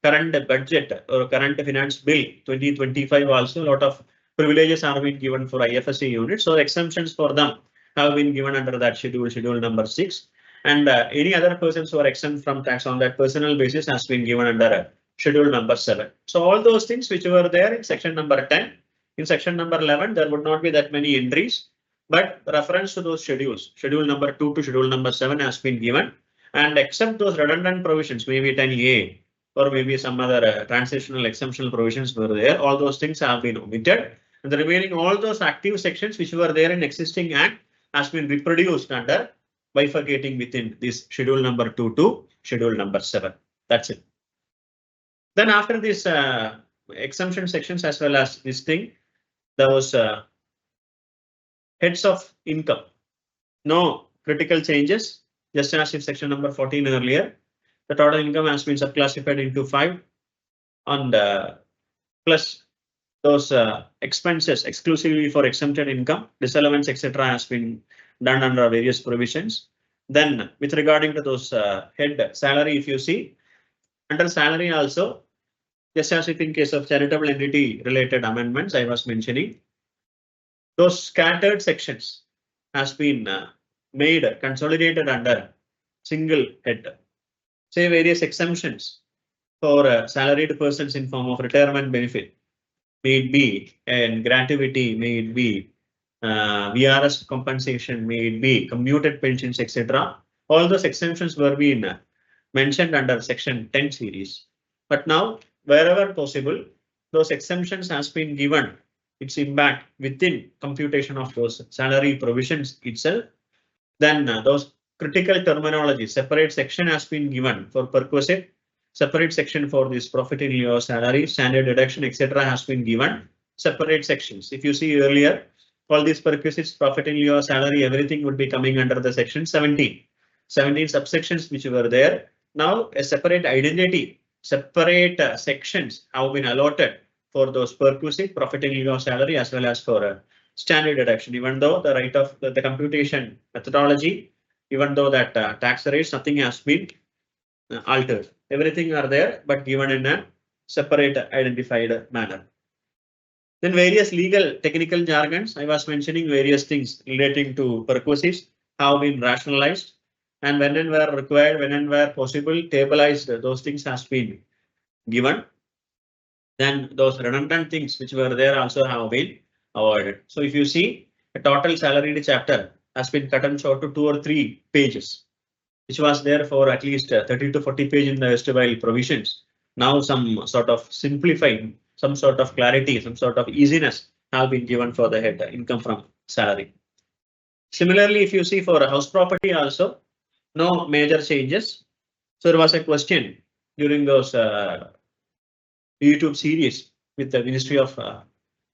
S2: current budget or current finance bill 2025. Also, lot of privileges are being given for IFSC units. So exemptions for them have been given under that schedule number 6. And any other persons who are exempt from tax on that personal basis has been given under schedule number 7. So all those things which were there in section number 10. In section number 11, there would not be that many entries, but reference to those schedules, schedule number 2 to schedule number 7 has been given, and except those redundant provisions, maybe 10A or maybe some other transitional exemptional provisions were there, all those things have been omitted. And the remaining all those active sections which were there in existing act has been reproduced under bifurcating within this schedule number 2 to schedule number 7. That's it. Then after this exemption sections as well as this thing, there was heads of income. No critical changes, just as in section number 14 earlier. The total income has been subclassified into 5, and plus those expenses exclusively for exempted income, disallowance, etc. has been done under various provisions. Then with regarding to those head salary, if you see under salary also, just as if in case of charitable entity related amendments I was mentioning, those scattered sections has been made consolidated under single head. Say various exemptions for salaried persons in form of retirement benefit, may it be and gratuity, may it be VRS compensation, may it be commuted pensions, etc. All those exemptions were being mentioned under section 10 series. But now wherever possible, those exemptions has been given its impact within computation of those salary provisions itself. Then those critical terminology, separate section has been given for perquisite, separate section for this profit in lieu of salary, standard deduction, etc. has been given separate sections. If you see earlier, all these perquisites, profit in lieu of salary, everything would be coming under the section 17 subsections which were there. Now a separate identity, separate sections have been allotted for those perquisite, profit in lieu of salary, as well as for standard deduction. Even though the rate of the computation methodology, even though that tax rates, nothing has been altered. Everything are there, but given in a separate identified manner. Then various legal technical jargons, I was mentioning various things relating to perquisites have been rationalized, and when and where required, when and where possible, tableized, those things has been given. Then those redundant things which were there also have been avoided. So if you see, a total salaried chapter has been cut and short to 2 or 3 pages, which was there for at least 30 to 40 pages in the erstwhile provisions. Now some sort of simplifying, some sort of clarity, some sort of easiness have been given for the head income from salary. Similarly, if you see for a house property also, no major changes. So there was a question during those YouTube series with the Ministry of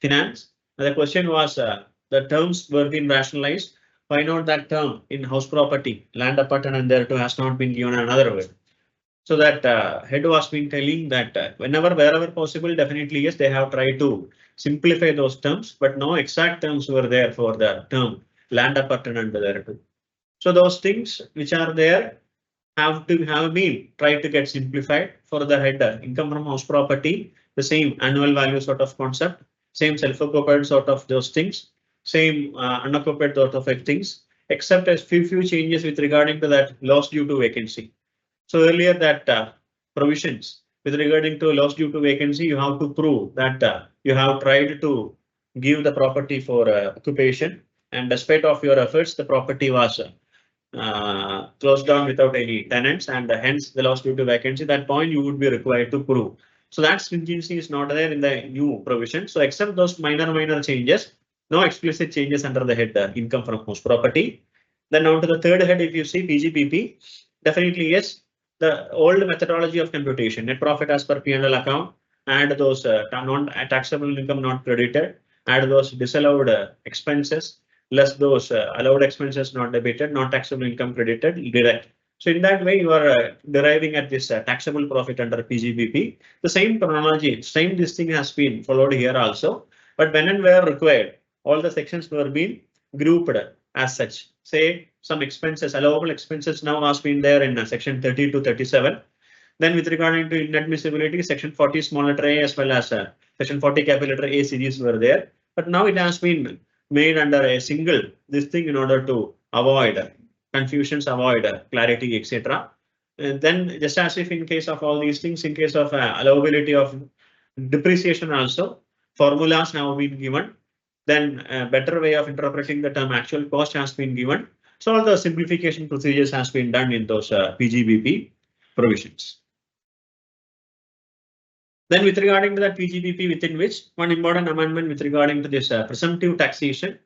S2: Finance. And the question was the terms were being rationalized. Why not that term in house property, land apartment and thereto has not been given another word? So that head was been telling that whenever, wherever possible, definitely yes, they have tried to simplify those terms, but no exact terms were there for the term land apartment and thereto. So those things which are there have been tried to get simplified for the head income from house property, the same annual value sort of concept, same self-occupied sort of those things, same unoccupied sort of things, except as few changes with regarding to that loss due to vacancy. So earlier that provisions with regarding to loss due to vacancy, you have to prove that you have tried to give the property for occupation, and despite of your efforts, the property was closed down without any tenants, and hence the loss due to vacancy. That point you would be required to prove. So that stringency is not there in the new provision. So except those minor changes, no explicit changes under the head income from house property. Then on to the third head, if you see PGBP, definitely yes, the old methodology of computation, net profit as per P&L account, add those non-taxable income not credited, add those disallowed expenses, less those allowed expenses not debited, non-taxable income credited, deduct. So in that way, you are deriving at this taxable profit under PGBP. The same chronology, same this thing has been followed here also. But when and where required, all the sections were being grouped as such. Say some expenses, allowable expenses now has been there in section 30 to 37. Then with regard to inadmissibility, section 40 small letter A as well as section 40 capital letter A series were there. But now it has been made under a single this thing in order to avoid confusions, avoid clarity, etc. Then just as if in case of all these things, in case of allowability of depreciation also, formulas have been given. Then a better way of interpreting the term actual cost has been given. So all the simplification procedures has been done in those PGBP provisions. Then with regarding to that PGBP, within which one important amendment with regarding to this presumptive taxation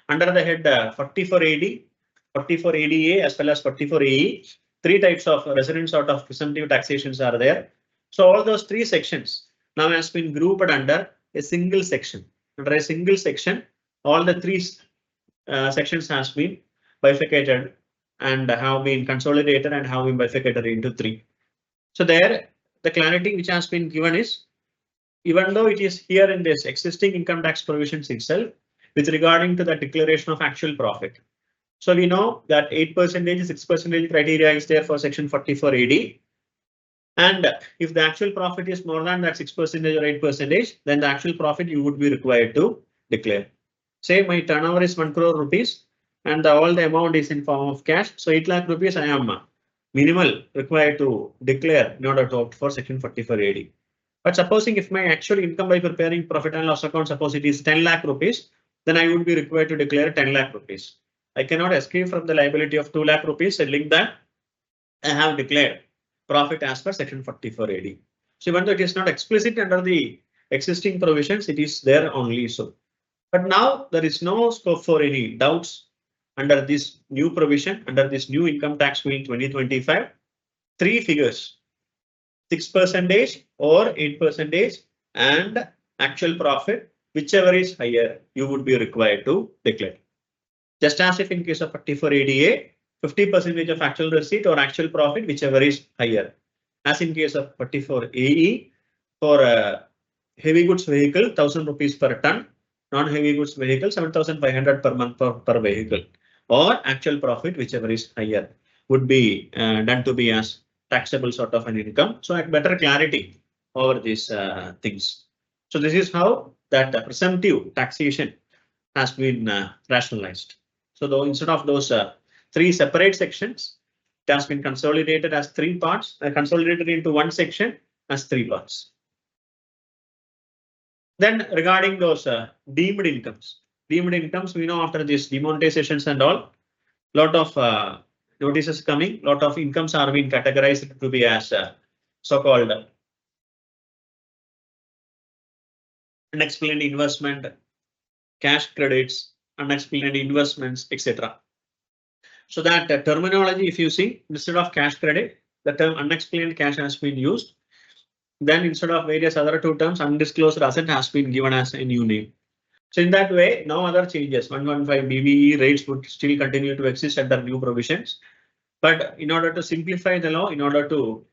S2: under the head 44AD, 44ADA as well as 44AE, three types of resident sort of presumptive taxations are there. So all those three sections now has been grouped under a single section. Under a single section, all the three sections has been bifurcated and have been consolidated and have been bifurcated into three. So there, the clarity which has been given is, even though it is here in this existing income tax provisions itself, with regarding to the declaration of actual profit. So we know that 8%, 6% criteria is there for section 44AD. And if the actual profit is more than that 6% or 8%, then the actual profit you would be required to declare. Say my turnover is 1 crore rupees and all the amount is in form of cash. So 8 lakh rupees I am minimal required to declare in order to opt for section 44AD. But supposing if my actual income by preparing profit and loss account, suppose it is 10 lakh rupees, then I would be required to declare 10 lakh rupees. I cannot escape from the liability of 2 lakh rupees, telling that I have declared profit as per section 44AD. So even though it is not explicit under the existing provisions, it is there only so. But now there is no scope for any doubts under this new provision, under this new income tax bill 2025. Three figures, 6% or 8% and actual profit, whichever is higher, you would be required to declare. Just as if in case of 44ADA, 50% of actual receipt or actual profit, whichever is higher. As in case of 44AE, for a heavy goods vehicle, 1000 rupees per ton, non-heavy goods vehicle, 7500 per month per vehicle, or actual profit, whichever is higher, would be done to be as taxable sort of an income. So at better clarity over these things. So this is how that presumptive taxation has been rationalized. So though instead of those three separate sections, it has been consolidated as three parts, consolidated into one section as three parts. Then regarding those deemed incomes, we know after these demonetizations and all, lot of notices coming, lot of incomes are being categorized to be as so-called unexplained investment, cash credits, unexplained investments, etc. So that terminology, if you see, instead of cash credit, the term unexplained cash has been used. Then instead of various other two terms, undisclosed asset has been given as a new name. So in that way, no other changes. 115 BBE rates would still continue to exist under new provisions. But in order to simplify the law, in order to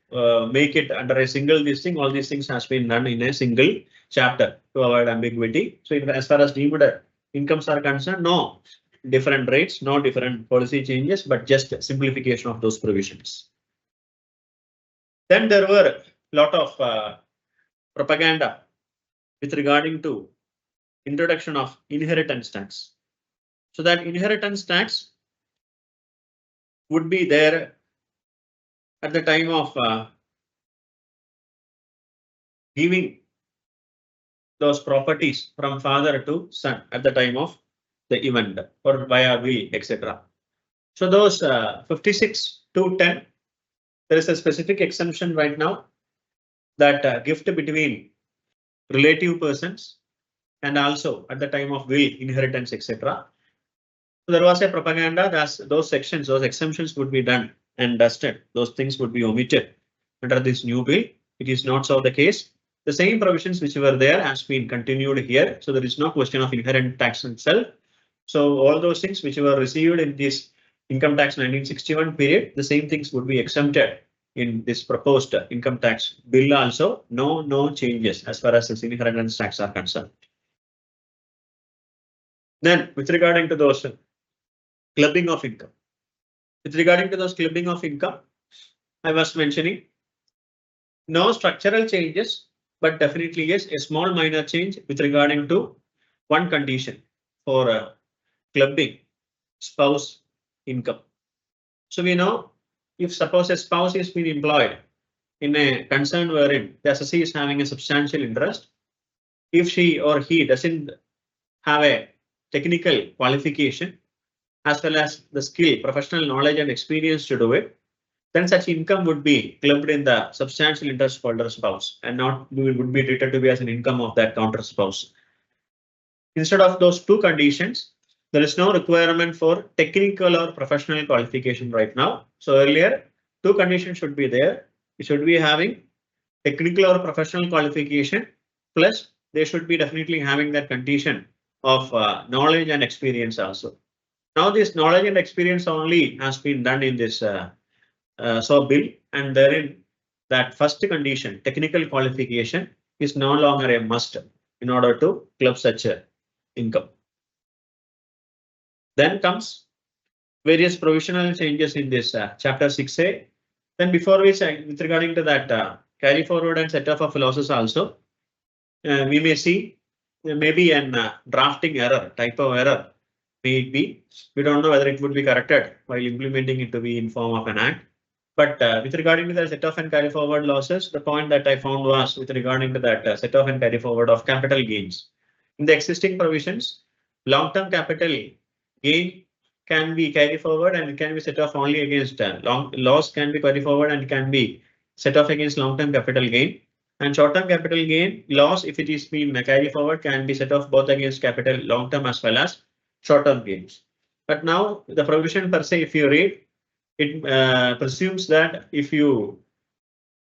S2: make it under a single listing, all these things has been done in a single chapter to avoid ambiguity. So as far as deemed incomes are concerned, no different rates, no different policy changes, but just simplification of those provisions. Then there were a lot of propaganda with regarding to introduction of inheritance tax. So that inheritance tax would be there at the time of giving those properties from father to son at the time of the event or via will, etc. So those 56 to 10, there is a specific exemption right now that gift between relative persons and also at the time of will, inheritance, etc. So there was a propaganda that those sections, those exemptions would be done and dusted. Those things would be omitted under this new bill. It is not so the case. The same provisions which were there has been continued here. So there is no question of inherent tax itself. So all those things which were received in this income tax 1961 period, the same things would be exempted in this proposed income tax bill also. No changes as far as the inheritance tax are concerned. Then with regarding to those clubbing of income. With regarding to those clubbing of income, I was mentioning no structural changes, but definitely yes, a small minor change with regarding to one condition for clubbing spouse income. So we know if suppose a spouse is being employed in a concern wherein the assessee is having a substantial interest, if she or he doesn't have a technical qualification as well as the skill, professional knowledge and experience to do it, then such income would be clubbed in the substantial interest holder spouse and not would be treated to be as an income of that counter spouse. Instead of those two conditions, there is no requirement for technical or professional qualification right now. So earlier, two conditions should be there. You should be having technical or professional qualification, plus they should be definitely having that condition of knowledge and experience also. Now this knowledge and experience only has been done in this bill, and therein that first condition, technical qualification, is no longer a must in order to club such a income. Then comes various provisional changes in this chapter 6A. Then before we say with regarding to that carry forward and set off of losses also, we may see maybe an drafting error, typo error may it be. We don't know whether it would be corrected while implementing it to be in form of an act. But with regarding to the set off and carry forward losses, the point that I found was with regarding to that set off and carry forward of capital gains. In the existing provisions, long-term capital gain can be carried forward and it can be set off only against loss can be carried forward and can be set off against long-term capital gain. And short-term capital gain loss, if it is being carried forward, can be set off both against capital long-term as well as short-term gains. But now the provision per se, if you read, it presumes that if you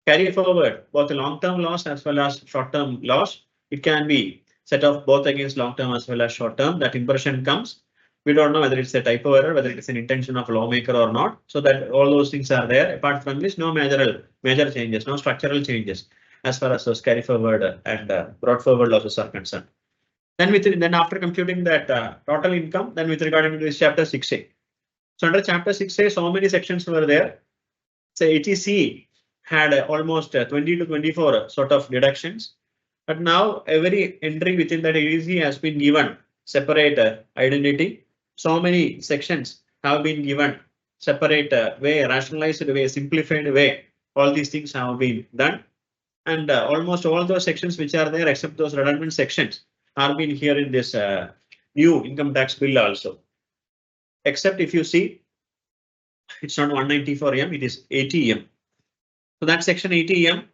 S2: carry forward both the long-term loss as well as short-term loss, it can be set off both against long-term as well as short-term. That impression comes. We don't know whether it's a typo error, whether it's an intention of lawmaker or not. So that all those things are there. Apart from this, no major changes, no structural changes as far as those carry forward and brought forward losses are concerned. Then after computing that total income, then with regarding to this chapter 6A. So under chapter 6A, so many sections were there. So ATC had almost 20 to 24 sort of deductions. But now every entry within that ATC has been given separate identity. So many sections have been given separate way, rationalized way, simplified way. All these things have been done. And almost all those sections which are there, except those redundant sections, are been here in this new income tax bill also. Except if you see, it's not 194M, it is 80M. So that section 80M,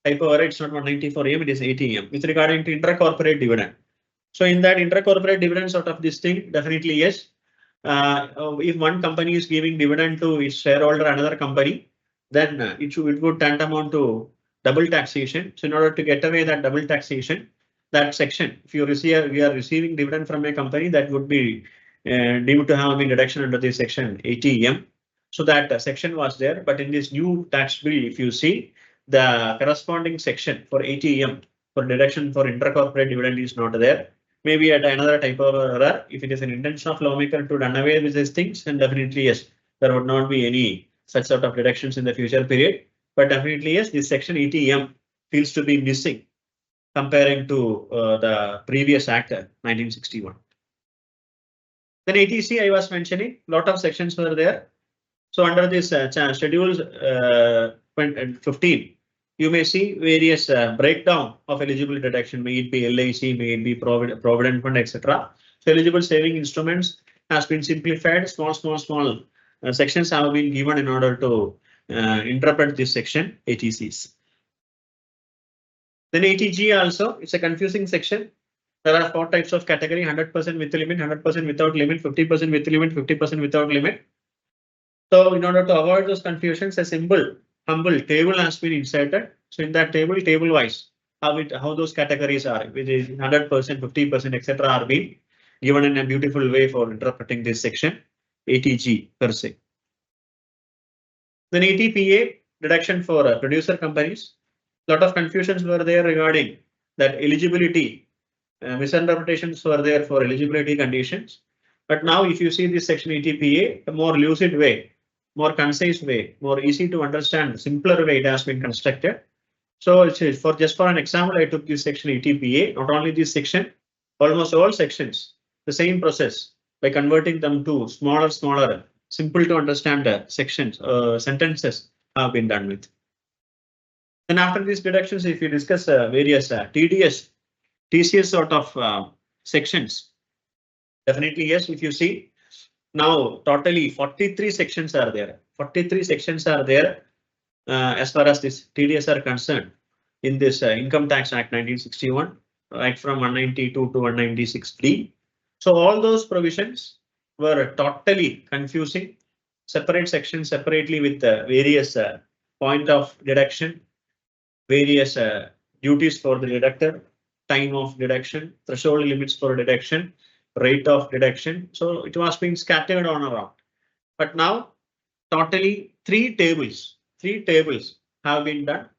S2: typo error, it's not 194M, it is 80M with regarding to intra-corporate dividend. So in that intra-corporate dividend sort of this thing, definitely yes. If one company is giving dividend to its shareholder, another company, then it would tantamount to double taxation. So in order to get away that double taxation, that section, if you receive, we are receiving dividend from a company, that would be deemed to have been deduction under the section 80M. So that section was there, but in this new tax bill, if you see the corresponding section for 80M for deduction for intra-corporate dividend is not there. Maybe at another type of error, if it is an intention of lawmaker to done away with these things, then definitely yes, there would not be any such sort of deductions in the future period. But definitely yes, this section 80M feels to be missing comparing to the previous act 1961. Then ATC I was mentioning, lot of sections were there. So under this schedule 15, you may see various breakdown of eligible deduction, may it be LIC, may it be provident fund, etc. So eligible saving instruments has been simplified. Small sections have been given in order to interpret this section ATCs. Then ATG also, it's a confusing section. There are 4 types of category: 100% with limit, 100% without limit, 50% with limit, 50% without limit. So in order to avoid those confusions, a simple, humble table has been inserted. So in that table wise, how those categories are, which is 100%, 50%, etc. are being given in a beautiful way for interpreting this section, ATG per se. Then ATPA, deduction for producer companies. A lot of confusions were there regarding that eligibility. Misinterpretations were there for eligibility conditions. But now if you see this section ATPA, a more lucid way, more concise way, more easy to understand, simpler way it has been constructed. So it's for just for an example, I took this section ATPA, not only this section, almost all sections, the same process by converting them to smaller, simple to understand sections, sentences have been done with. Then after these deductions, if you discuss various TDS, TCS sort of sections, definitely yes, if you see now totally 43 sections are there. 43 sections are there as far as this TDS are concerned in this Income Tax Act 1961, right from 192 to 196D. So all those provisions were totally confusing. Separate sections separately with various point of deduction, various duties for the deductor, time of deduction, threshold limits for deduction, rate of deduction. So it was being scattered on around. But now totally three tables have been done.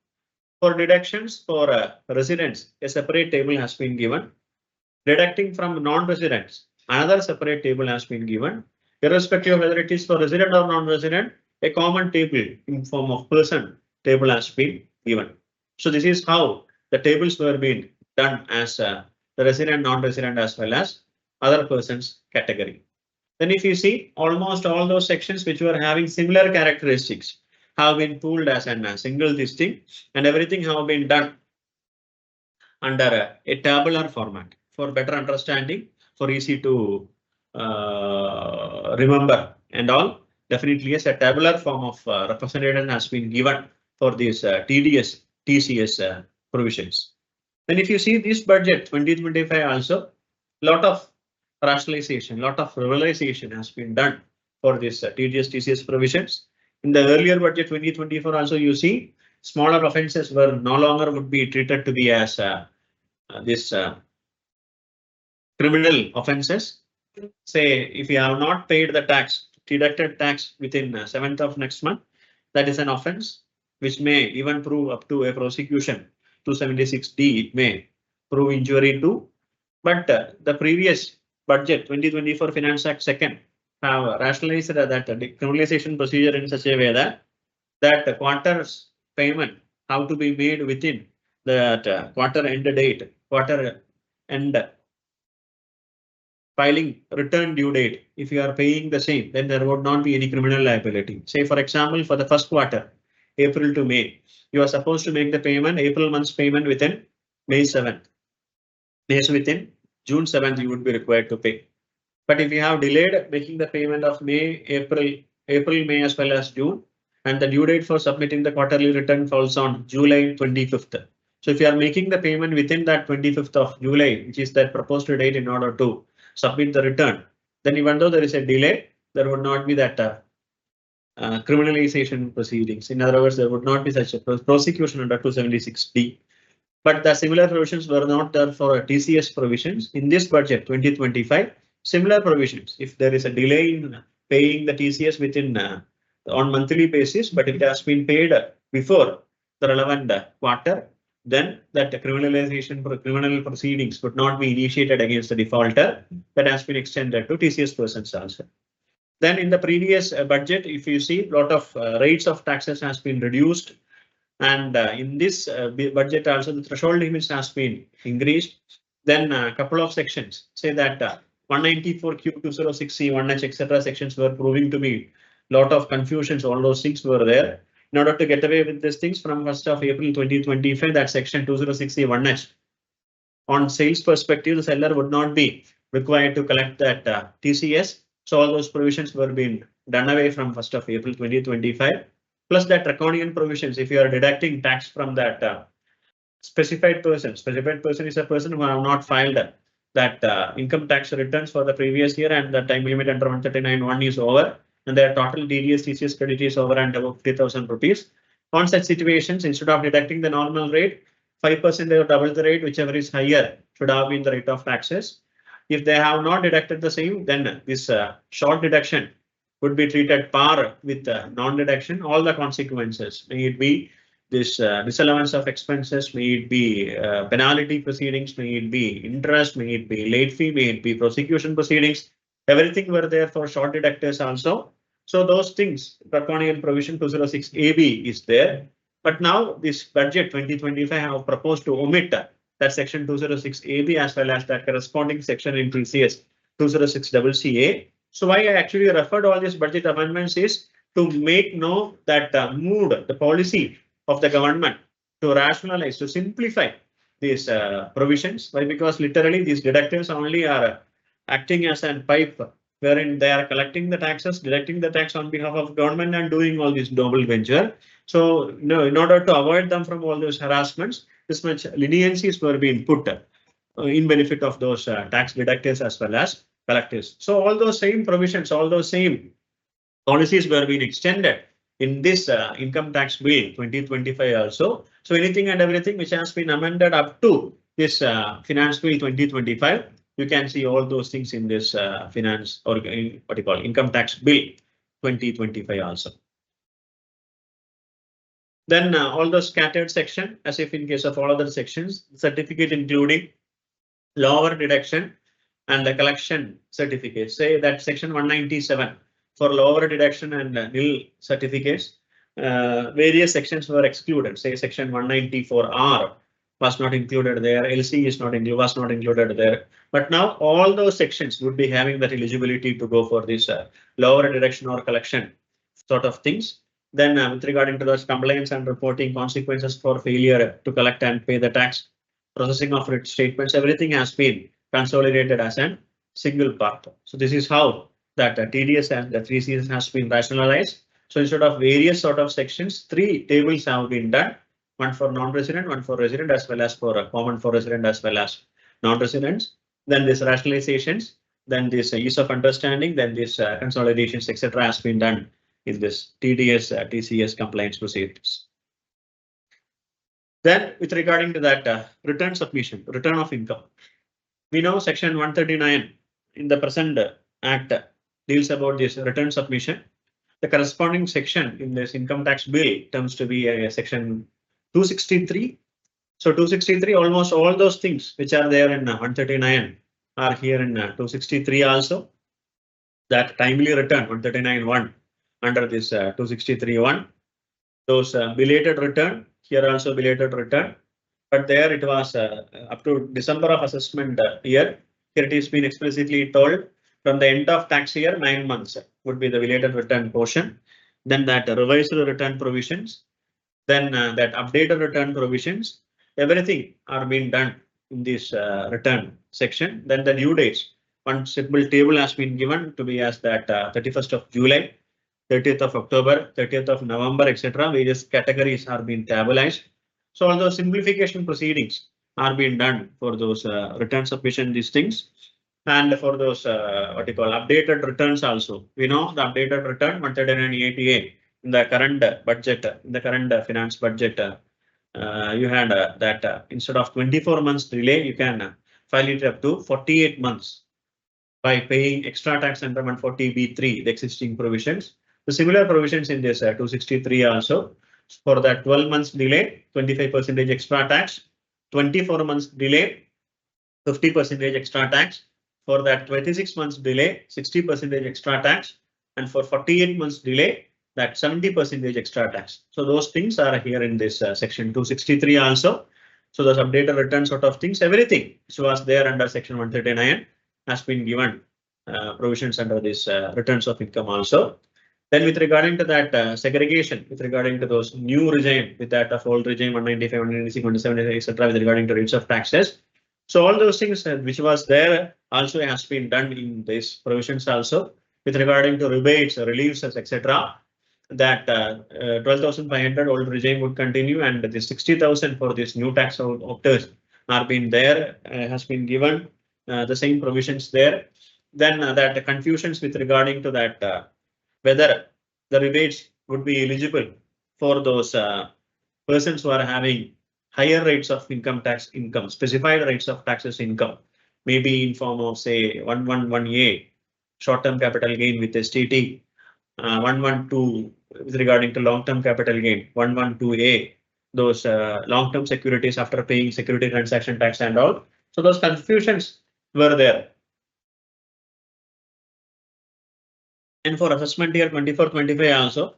S2: For deductions for residents, a separate table has been given. Deducting from non-residents, another separate table has been given. Irrespective of whether it is for resident or non-resident, a common table in form of person table has been given. So this is how the tables were being done as the resident, non-resident as well as other persons category. Then if you see almost all those sections which were having similar characteristics have been pooled as a single listing, and everything have been done under a tabular format for better understanding, for easy to remember and all. Definitely yes, a tabular form of representation has been given for these TDS, TCS provisions. Then if you see this budget 2025 also, lot of rationalization, lot of realization has been done for this TDS, TCS provisions. In the earlier budget 2024 also you see smaller offences were no longer would be treated to be as this criminal offences. Say if you have not paid the tax, deducted tax within 7th of next month, that is an offence which may even prove up to a prosecution 276D. It may prove injury to. But the previous budget 2024 Finance Act second have rationalized that criminalization procedure in such a way that quarter's payment have to be made within that quarter end date, quarter end filing return due date. If you are paying the same, then there would not be any criminal liability. Say for example, for the first quarter, April to May, you are supposed to make the payment, April month's payment within May 7th. Within June 7th, you would be required to pay. But if you have delayed making the payment of May, April, May as well as June, and the due date for submitting the quarterly return falls on July 25th. So if you are making the payment within that 25th of July, which is that proposed date in order to submit the return, then even though there is a delay, there would not be that criminalization proceedings. In other words, there would not be such a prosecution under 276D. But the similar provisions were not there for TCS provisions in this budget 2025. Similar provisions, if there is a delay in paying the TCS within on monthly basis, but it has been paid before the relevant quarter, then that criminalization for criminal proceedings would not be initiated against the defaulter. That has been extended to TCS persons also. Then in the previous budget, if you see, a lot of rates of taxes has been reduced. And in this budget also the threshold limits has been increased. Then a couple of sections say that 194Q, 206C, 1H, etc. sections were proving to be lot of confusions. All those things were there. In order to get away with these things from 1st of April 2025, that section 206C, 1H on sales perspective, the seller would not be required to collect that TCS. So all those provisions were being done away from 1st of April 2025. Plus that draconian provisions, if you are deducting tax from that specified person is a person who have not filed that income tax returns for the previous year and the time limit under 139(1) is over. and their total TDS TCS credit is over and above 50,000 rupees. On such situations, instead of deducting the normal rate, 5% or double the rate, whichever is higher, should have been the rate of taxes. If they have not deducted the same, then this short deduction would be treated par with non-deduction. All the consequences, may it be this disallowance of expenses, may it be penalty proceedings, may it be interest, may it be late fee, may it be prosecution proceedings, everything were there for short deductors also. So those things, draconian provision 206 AB is there. But now this budget 2025 have proposed to omit that section 206 AB as well as that corresponding section in TCS 206 CCA. So why I actually referred all these budget amendments is to make know that mood, the policy of the government to rationalize, to simplify these provisions. Why? Because literally these deductors only are acting as a pipe wherein they are collecting the taxes, deducting the tax on behalf of government and doing all this double venture. So no, in order to avoid them from all those harassments, this much leniencies were being put in benefit of those tax deductors as well as collectors. So all those same provisions, all those same policies were being extended in this income tax bill 2025 also. So anything and everything which has been amended up to this finance bill 2025, you can see all those things in this finance or what you call income tax bill 2025 also. Then all the scattered section, as if in case of all other sections, certificate including lower deduction and the collection certificate. Say that section 197 for lower deduction and nil certificates, various sections were excluded. Say section 194R was not included there, LC is not included, was not included there. But now all those sections would be having that eligibility to go for this lower deduction or collection sort of things. Then with regarding to those compliance and reporting consequences for failure to collect and pay the tax, processing of its statements, everything has been consolidated as a single part. So this is how that TDS and the 3CS has been rationalized. So instead of various sort of sections, 3 tables have been done. One for non-resident, one for resident, as well as for common for resident as well as non-residents. Then this rationalizations, then this ease of understanding, then this consolidations, etc. has been done in this TDS TCS compliance procedures. Then with regarding to that return submission, return of income, we know section 139 in the present act deals about this return submission. The corresponding section in this income tax bill turns to be a section 263. So 263, almost all those things which are there in 139 are here in 263 also. That timely return 139(1) under this 263(1). Those belated return, here also belated return, but there it was up to December of assessment year. Here it has been explicitly told from the end of tax year 9 months would be the belated return portion. Then that revised return provisions, then that updated return provisions, everything are being done in this return section. Then the due dates, one simple table has been given to be as that 31st of July, 30th of October, 30th of November, etc. Various categories are being tabularized. So all those simplification proceedings are being done for those return submission, these things. And for those what you call updated returns also, we know the updated return 139.88 in the current budget, in the current finance budget, you had that instead of 24 months delay, you can file it up to 48 months by paying extra tax under 140B3, the existing provisions. The similar provisions in this 263 also. For that 12 months delay, 25% extra tax, 24 months delay, 50% extra tax. For that 26 months delay, 60% extra tax, and for 48 months delay, that 70% extra tax. So those things are here in this section 263 also. So those updated return sort of things, everything which was there under section 139 has been given provisions under this returns of income also. Then with regarding to that segregation, with regarding to those new regime, with that of old regime 195, 196, 170, etc. with regarding to rates of taxes. So all those things which was there also has been done in these provisions also with regarding to rebates, reliefs, etc. That 12,500 old regime would continue, and the 60,000 for this new tax opters are being there, has been given the same provisions there. Then that confusions with regarding to that whether the rebates would be eligible for those persons who are having higher rates of income tax income, specified rates of taxes income, maybe in form of say 111A, short-term capital gain with STT, 112 with regarding to long-term capital gain, 112A, those long-term securities after paying security transaction tax and all. So those confusions were there. And for assessment year 24-25 also,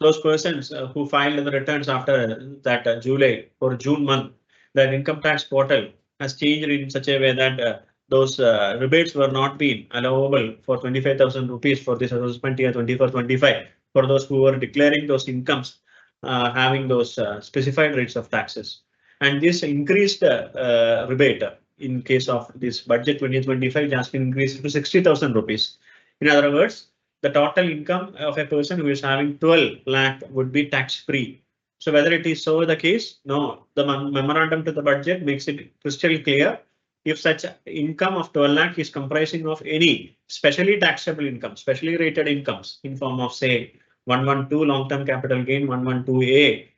S2: those persons who filed the returns after that July or June month, that income tax portal has changed in such a way that those rebates were not being allowable for 25,000 rupees for this assessment year 24-25 for those who were declaring those incomes having those specified rates of taxes. And this increased rebate in case of this budget 2025 has been increased to 60,000 rupees. In other words, the total income of a person who is having 12 lakh would be tax free. So whether it is so the case, no, the memorandum to the budget makes it crystal clear. If such income of 12 lakh is comprising of any specially taxable income, specially rated incomes in form of say 112 long-term capital gain, 112A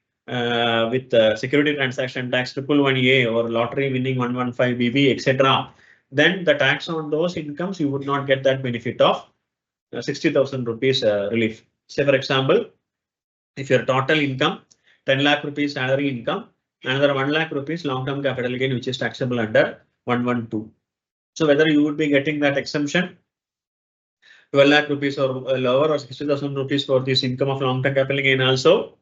S2: with security transaction tax 111A or lottery winning 115BB, etc., then the tax on those incomes you would not get that benefit of 60,000 rupees relief. Say for example, if your total income 10 lakh rupees salary income, another 1 lakh rupees long-term capital gain which is taxable under 112. So whether you would be getting that exemption 12 lakh rupees or lower or 60,000 rupees for this income of long-term capital gain also,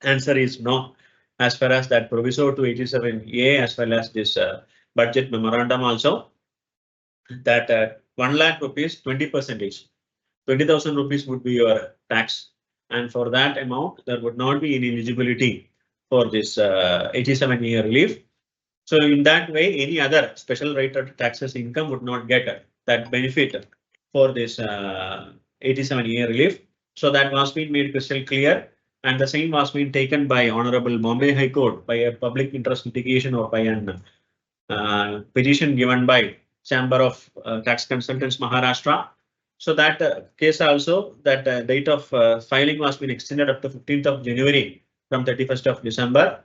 S2: answer is no. As far as that proviso 287A as well as this budget memorandum also, that 1 lakh rupees 20%. 20,000 rupees would be your tax, and for that amount there would not be any eligibility for this 87-year relief. So in that way, any other special rate of taxes income would not get that benefit for this 87-year relief. So that was being made crystal clear, and the same was being taken by Honorable Bombay High Court by a public interest litigation or by an petition given by Chamber of Tax Consultants Maharashtra. So that case also, that date of filing was been extended up to 15th of January from 31st of December.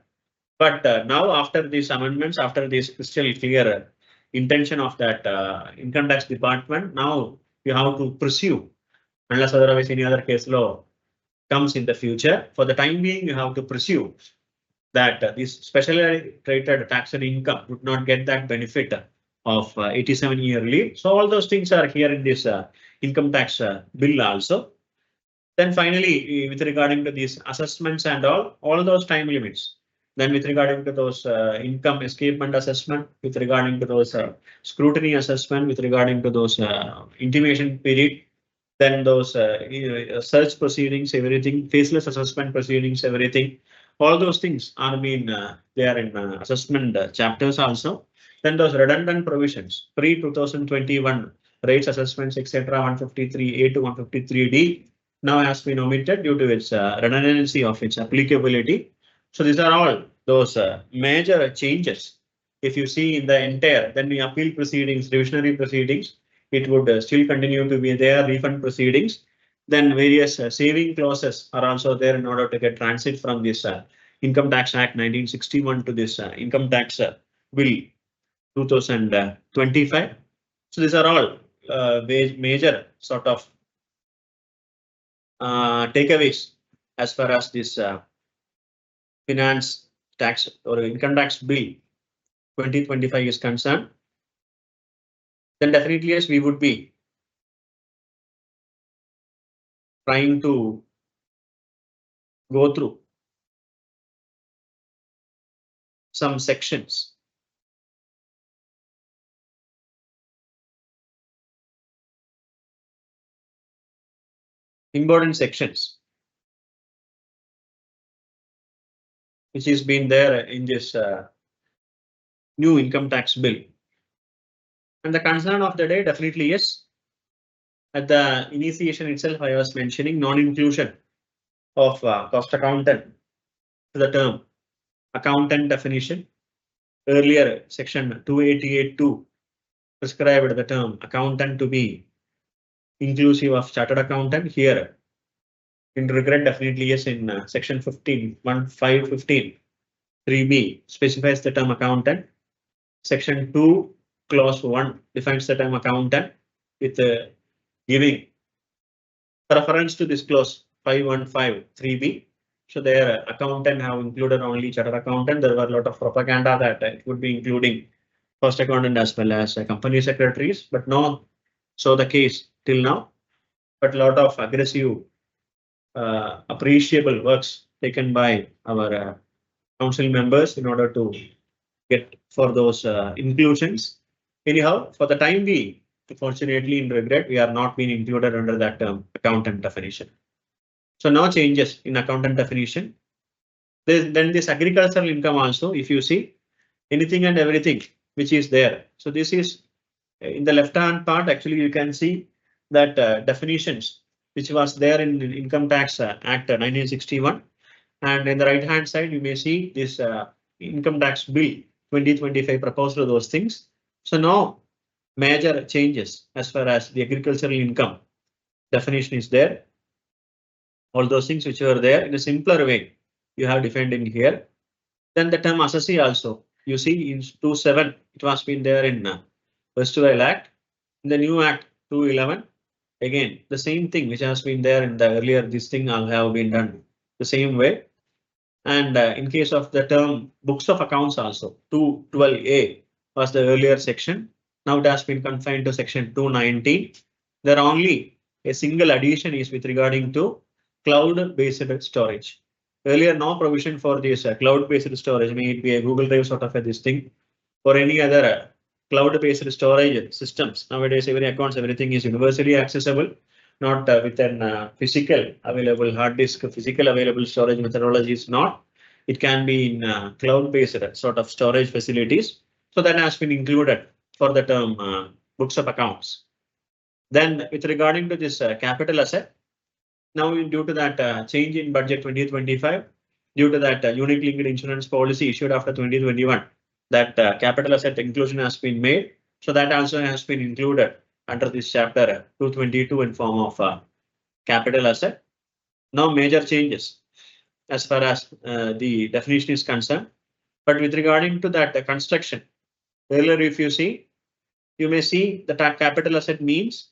S2: But now after these amendments, after this crystal clear intention of that income tax department, now you have to pursue unless otherwise any other case law comes in the future. For the time being, you have to pursue that this specially rated tax and income would not get that benefit of 87-year relief. So all those things are here in this income tax bill also. Then finally, with regarding to these assessments and all those time limits. Then with regarding to those income escapement assessment, with regarding to those scrutiny assessment, with regarding to those intimation period, then those search proceedings, everything, faceless assessment proceedings, everything, all those things are being they are in assessment chapters also. Then those redundant provisions, pre-2021 rates assessments, etc., 153A to 153D now has been omitted due to its redundancy of its applicability. So these are all those major changes. If you see in the entire, then the appeal proceedings, revisionary proceedings, it would still continue to be there, refund proceedings. Then various saving clauses are also there in order to get transit from this Income Tax Act 1961 to this Income Tax Bill 2025. So these are all major sort of takeaways as far as this finance tax or income tax bill 2025 is concerned. Then definitely yes, we would be trying to go through some sections. Important sections which has been there in this new income tax bill. And the concern of the day, definitely yes. At the initiation itself, I was mentioning non-inclusion of cost accountant to the term accountant definition. Earlier, section 288(2) prescribed the term accountant to be inclusive of chartered accountant. Here, In regret, definitely yes. In section 15, 3B specifies the term accountant. Section 2, clause 1 defines the term accountant with giving reference to this clause 515 3B. So their accountant have included only chartered accountant. There were a lot of propaganda that it would be including first accountant as well as company secretaries, but no, so the case till now. But a lot of aggressive, appreciable works taken by our council members in order to get for those inclusions. Anyhow, for the time being, fortunately, in regret, we are not being included under that term accountant definition. So no changes in accountant definition. Then this agricultural income also, if you see anything and everything which is there. So this is in the left hand part. Actually, you can see that definitions which was there in Income Tax Act 1961, and in the right hand side you may see this Income Tax Bill 2025 proposed to those things. So no major changes as far as the agricultural income definition is there. All those things which were there in a simpler way you have defined in here. Then the term assessee also, you see in 27 it was been there in Festival Act. In the new Act 211, again the same thing which has been there in the earlier, this thing all have been done the same way. And in case of the term books of accounts also, 212A was the earlier section. Now it has been confined to section 219. There are only a single addition is with regarding to cloud-based storage. Earlier, no provision for this cloud-based storage, may it be a Google Drive sort of this thing or any other cloud-based storage systems. Nowadays, every accounts, everything is universally accessible, not within physical available hard disk, physical available storage methodology is not. It can be in cloud-based sort of storage facilities. So that has been included for the term books of accounts. Then with regarding to this capital asset, now due to that change in budget 2025, due to that unit linked insurance policy issued after 2021, that capital asset inclusion has been made. So that also has been included under this chapter 222 in form of capital asset. No major changes as far as the definition is concerned. But with regarding to that construction, earlier if you see, you may see that capital asset means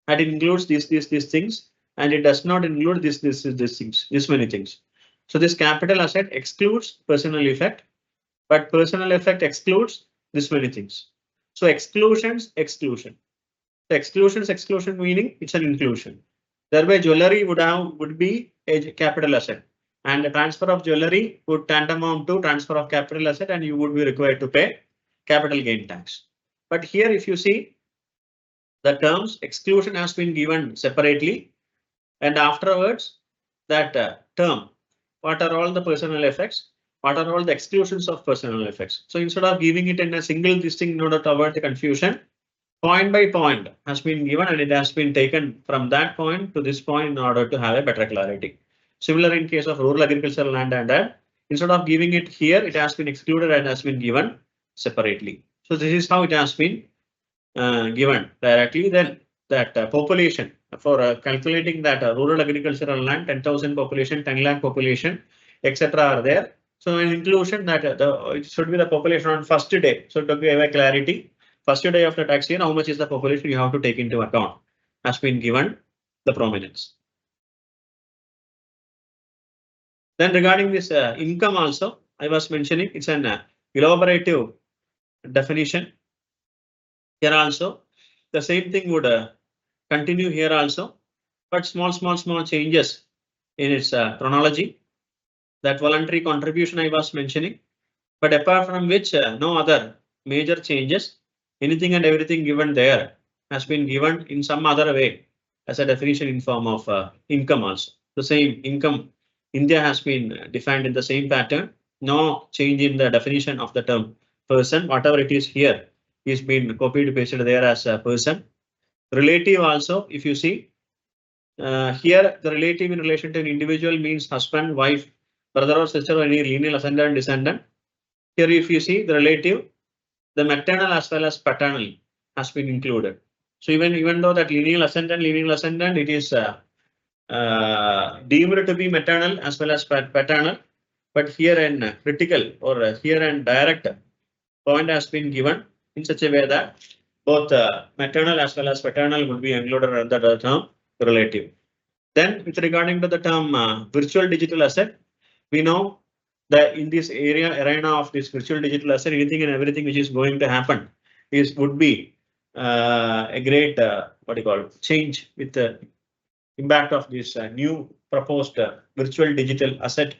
S2: that it includes these things, and it does not include this many things. So this capital asset excludes personal effect, but personal effect excludes this many things. So exclusions, exclusion. The exclusion meaning it's an inclusion. Thereby jewelry would be a capital asset, and the transfer of jewelry would tantamount to transfer of capital asset, and you would be required to pay capital gain tax. But here if you see, the terms exclusion has been given separately, and afterwards that term, what are all the personal effects, what are all the exclusions of personal effects. So instead of giving it in a single listing in order to avoid the confusion, point by point has been given, and it has been taken from that point to this point in order to have a better clarity. Similar in case of rural agricultural land, and instead of giving it here, it has been excluded and has been given separately. So this is how it has been given directly. Then that population for calculating that rural agricultural land, 10,000 population, 10 lakh population, etc. are there. So an inclusion that it should be the population on first day. So to give a clarity, first day of the tax year, how much is the population you have to take into account has been given the prominence. Then regarding this income also, I was mentioning it's an elaborative definition. Here also, the same thing would continue here also, but small changes in its chronology. That voluntary contribution I was mentioning, but apart from which no other major changes. Anything and everything given there has been given in some other way as a definition in form of income also. The same income, India has been defined in the same pattern. No change in the definition of the term person. Whatever it is here is been copied pasted there as a person. Relative also, if you see here, the relative in relation to an individual means husband, wife, brother or sister, or any lineal ascendant, descendant. Here, if you see the relative, the maternal as well as paternal has been included. So even though that lineal ascendant, it is deemed to be maternal as well as paternal, but here an critical or here an direct point has been given in such a way that both maternal as well as paternal would be included under the term relative. Then with regarding to the term virtual digital asset, we know that in this arena of this virtual digital asset, anything and everything which is going to happen would be a great what do you call change with the impact of this new proposed virtual digital asset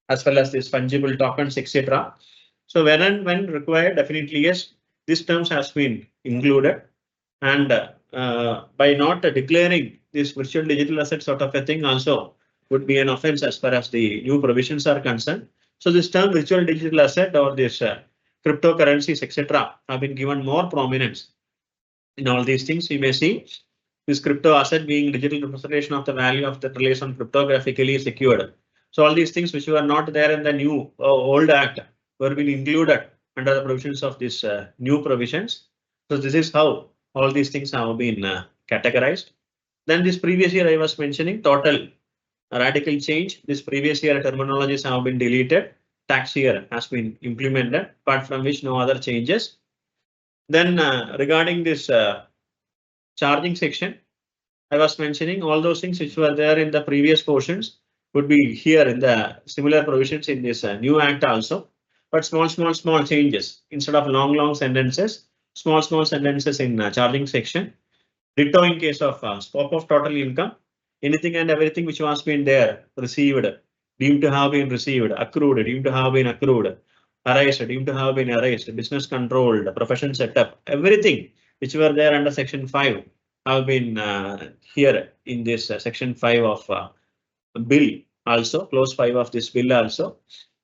S2: as well as this fungible tokens, etc. So when and when required, definitely yes, this terms has been included, and by not declaring this virtual digital asset sort of a thing also would be an offense as far as the new provisions are concerned. So this term virtual digital asset or this cryptocurrencies, etc. have been given more prominence in all these things. You may see this crypto asset being digital representation of the value of the relation cryptographically secured. So all these things which were not there in the new old act were being included under the provisions of this new provisions. So this is how all these things have been categorized. Then this previous year I was mentioning total radical change. This previous year terminologies have been deleted. Tax year has been implemented, apart from which no other changes. Then regarding this charging section, I was mentioning all those things which were there in the previous portions would be here in the similar provisions in this new act also, but small changes instead of long sentences, small sentences in charging section. Ditto in case of scope of total income, anything and everything which was been there, received, deemed to have been received, accrued, deemed to have been accrued, arised, deemed to have been arised, business controlled, profession setup, everything which were there under section 5 have been here in this section 5 of bill also, clause 5 of this bill also.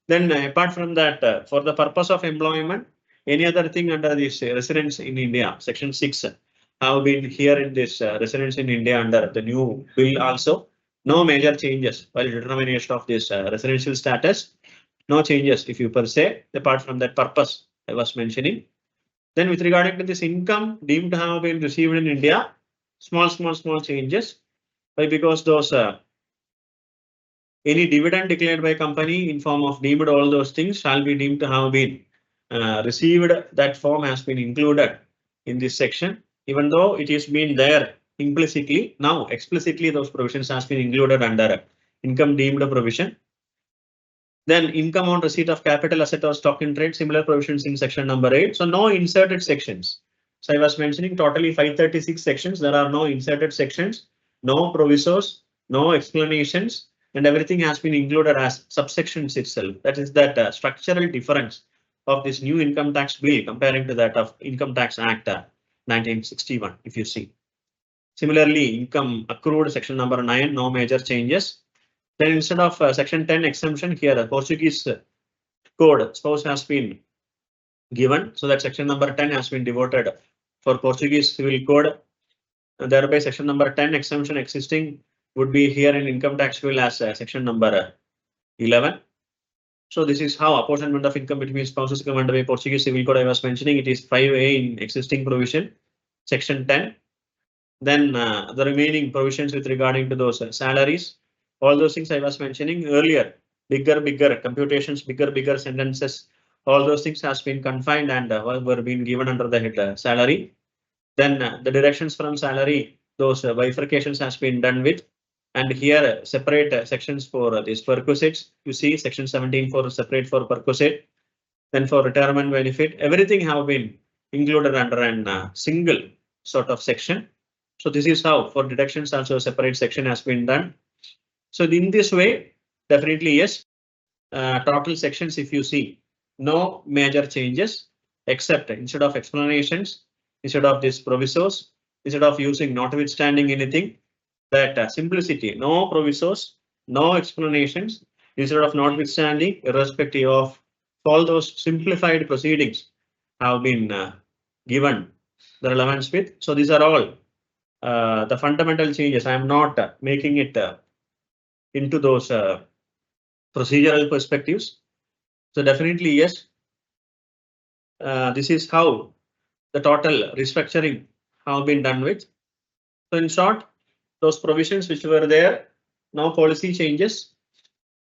S2: Then apart from that, for the purpose of employment, any other thing under this residence in India, section 6 have been here in this residence in India under the new bill also. No major changes while determination of this residential status. No changes if you per se, apart from that purpose I was mentioning. Then with regard to this income deemed to have been received in India, small changes. Why? Because those any dividend declared by company in form of deemed all those things shall be deemed to have been received. That form has been included in this section, even though it has been there implicitly. Now explicitly those provisions has been included under income deemed provision. Then income on receipt of capital asset or stock in trade, similar provisions in section number 8. So no inserted sections. So I was mentioning totally 536 sections. There are no inserted sections, no provisos, no explanations, and everything has been included as subsections itself. That is that structural difference of this new income tax bill comparing to that of Income Tax Act 1961, if you see. Similarly, income accrued section number 9, no major changes. Then instead of section 10 exemption here, Portuguese code spouse has been given, so that section number 10 has been devoted for Portuguese civil code. And thereby section number 10 exemption existing would be here in income tax bill as section number 11. So this is how apportionment of income between spouses governed by Portuguese civil code I was mentioning. It is 5A in existing provision, section 10. Then the remaining provisions with regarding to those salaries, all those things I was mentioning earlier, bigger computations, bigger sentences, all those things has been confined and were being given under the head salary. Then the directions from salary, those bifurcations has been done with, and here separate sections for these perquisites. You see section 17 for separate for perquisite. Then for retirement benefit, everything have been included under a single sort of section. So this is how for deductions also a separate section has been done. So in this way, definitely yes, total sections if you see, no major changes except instead of explanations, instead of this provisos, instead of using notwithstanding anything, that simplicity, no provisos, no explanations, instead of notwithstanding, irrespective of all those simplified proceedings have been given the relevance with. So these are all the fundamental changes. I am not making it into those procedural perspectives. So definitely yes, this is how the total restructuring have been done with. So in short, those provisions which were there no policy changes,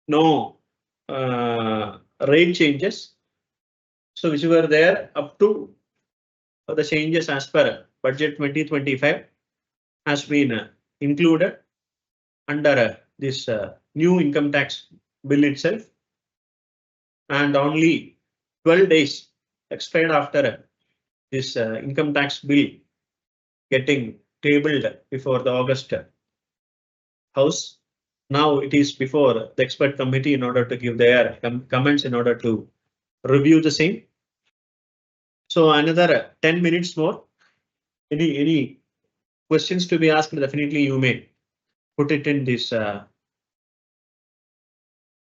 S2: no rate changes. So which were there up to the changes as per budget 2025 has been included under this new income tax bill itself, and only 12 days expired after this income tax bill getting tabled before the August House. Now it is before the expert committee in order to give their comments in order to review the same. So another 10 minutes more. Any questions to be asked? Definitely you may put it in this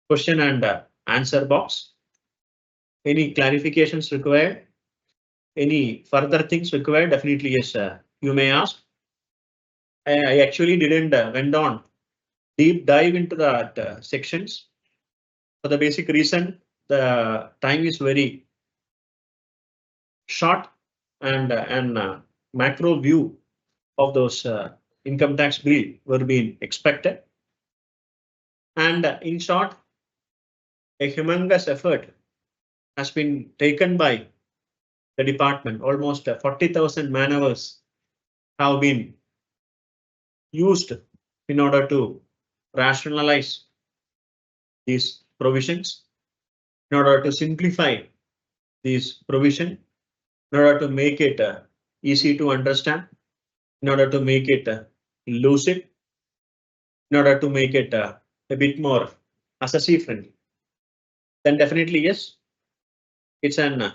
S2: question and answer box. Any clarifications required? Any further things required? Definitely yes, you may ask. I actually didn't went on deep dive into the sections for the basic reason the time is very short, and macro view of those income tax bill were being expected. And in short, a humongous effort has been taken by the department. Almost 40,000 man hours have been used in order to rationalize these provisions, in order to simplify these provision, in order to make it easy to understand, in order to make it lucid, in order to make it a bit more assessee friendly. Then definitely yes, it's an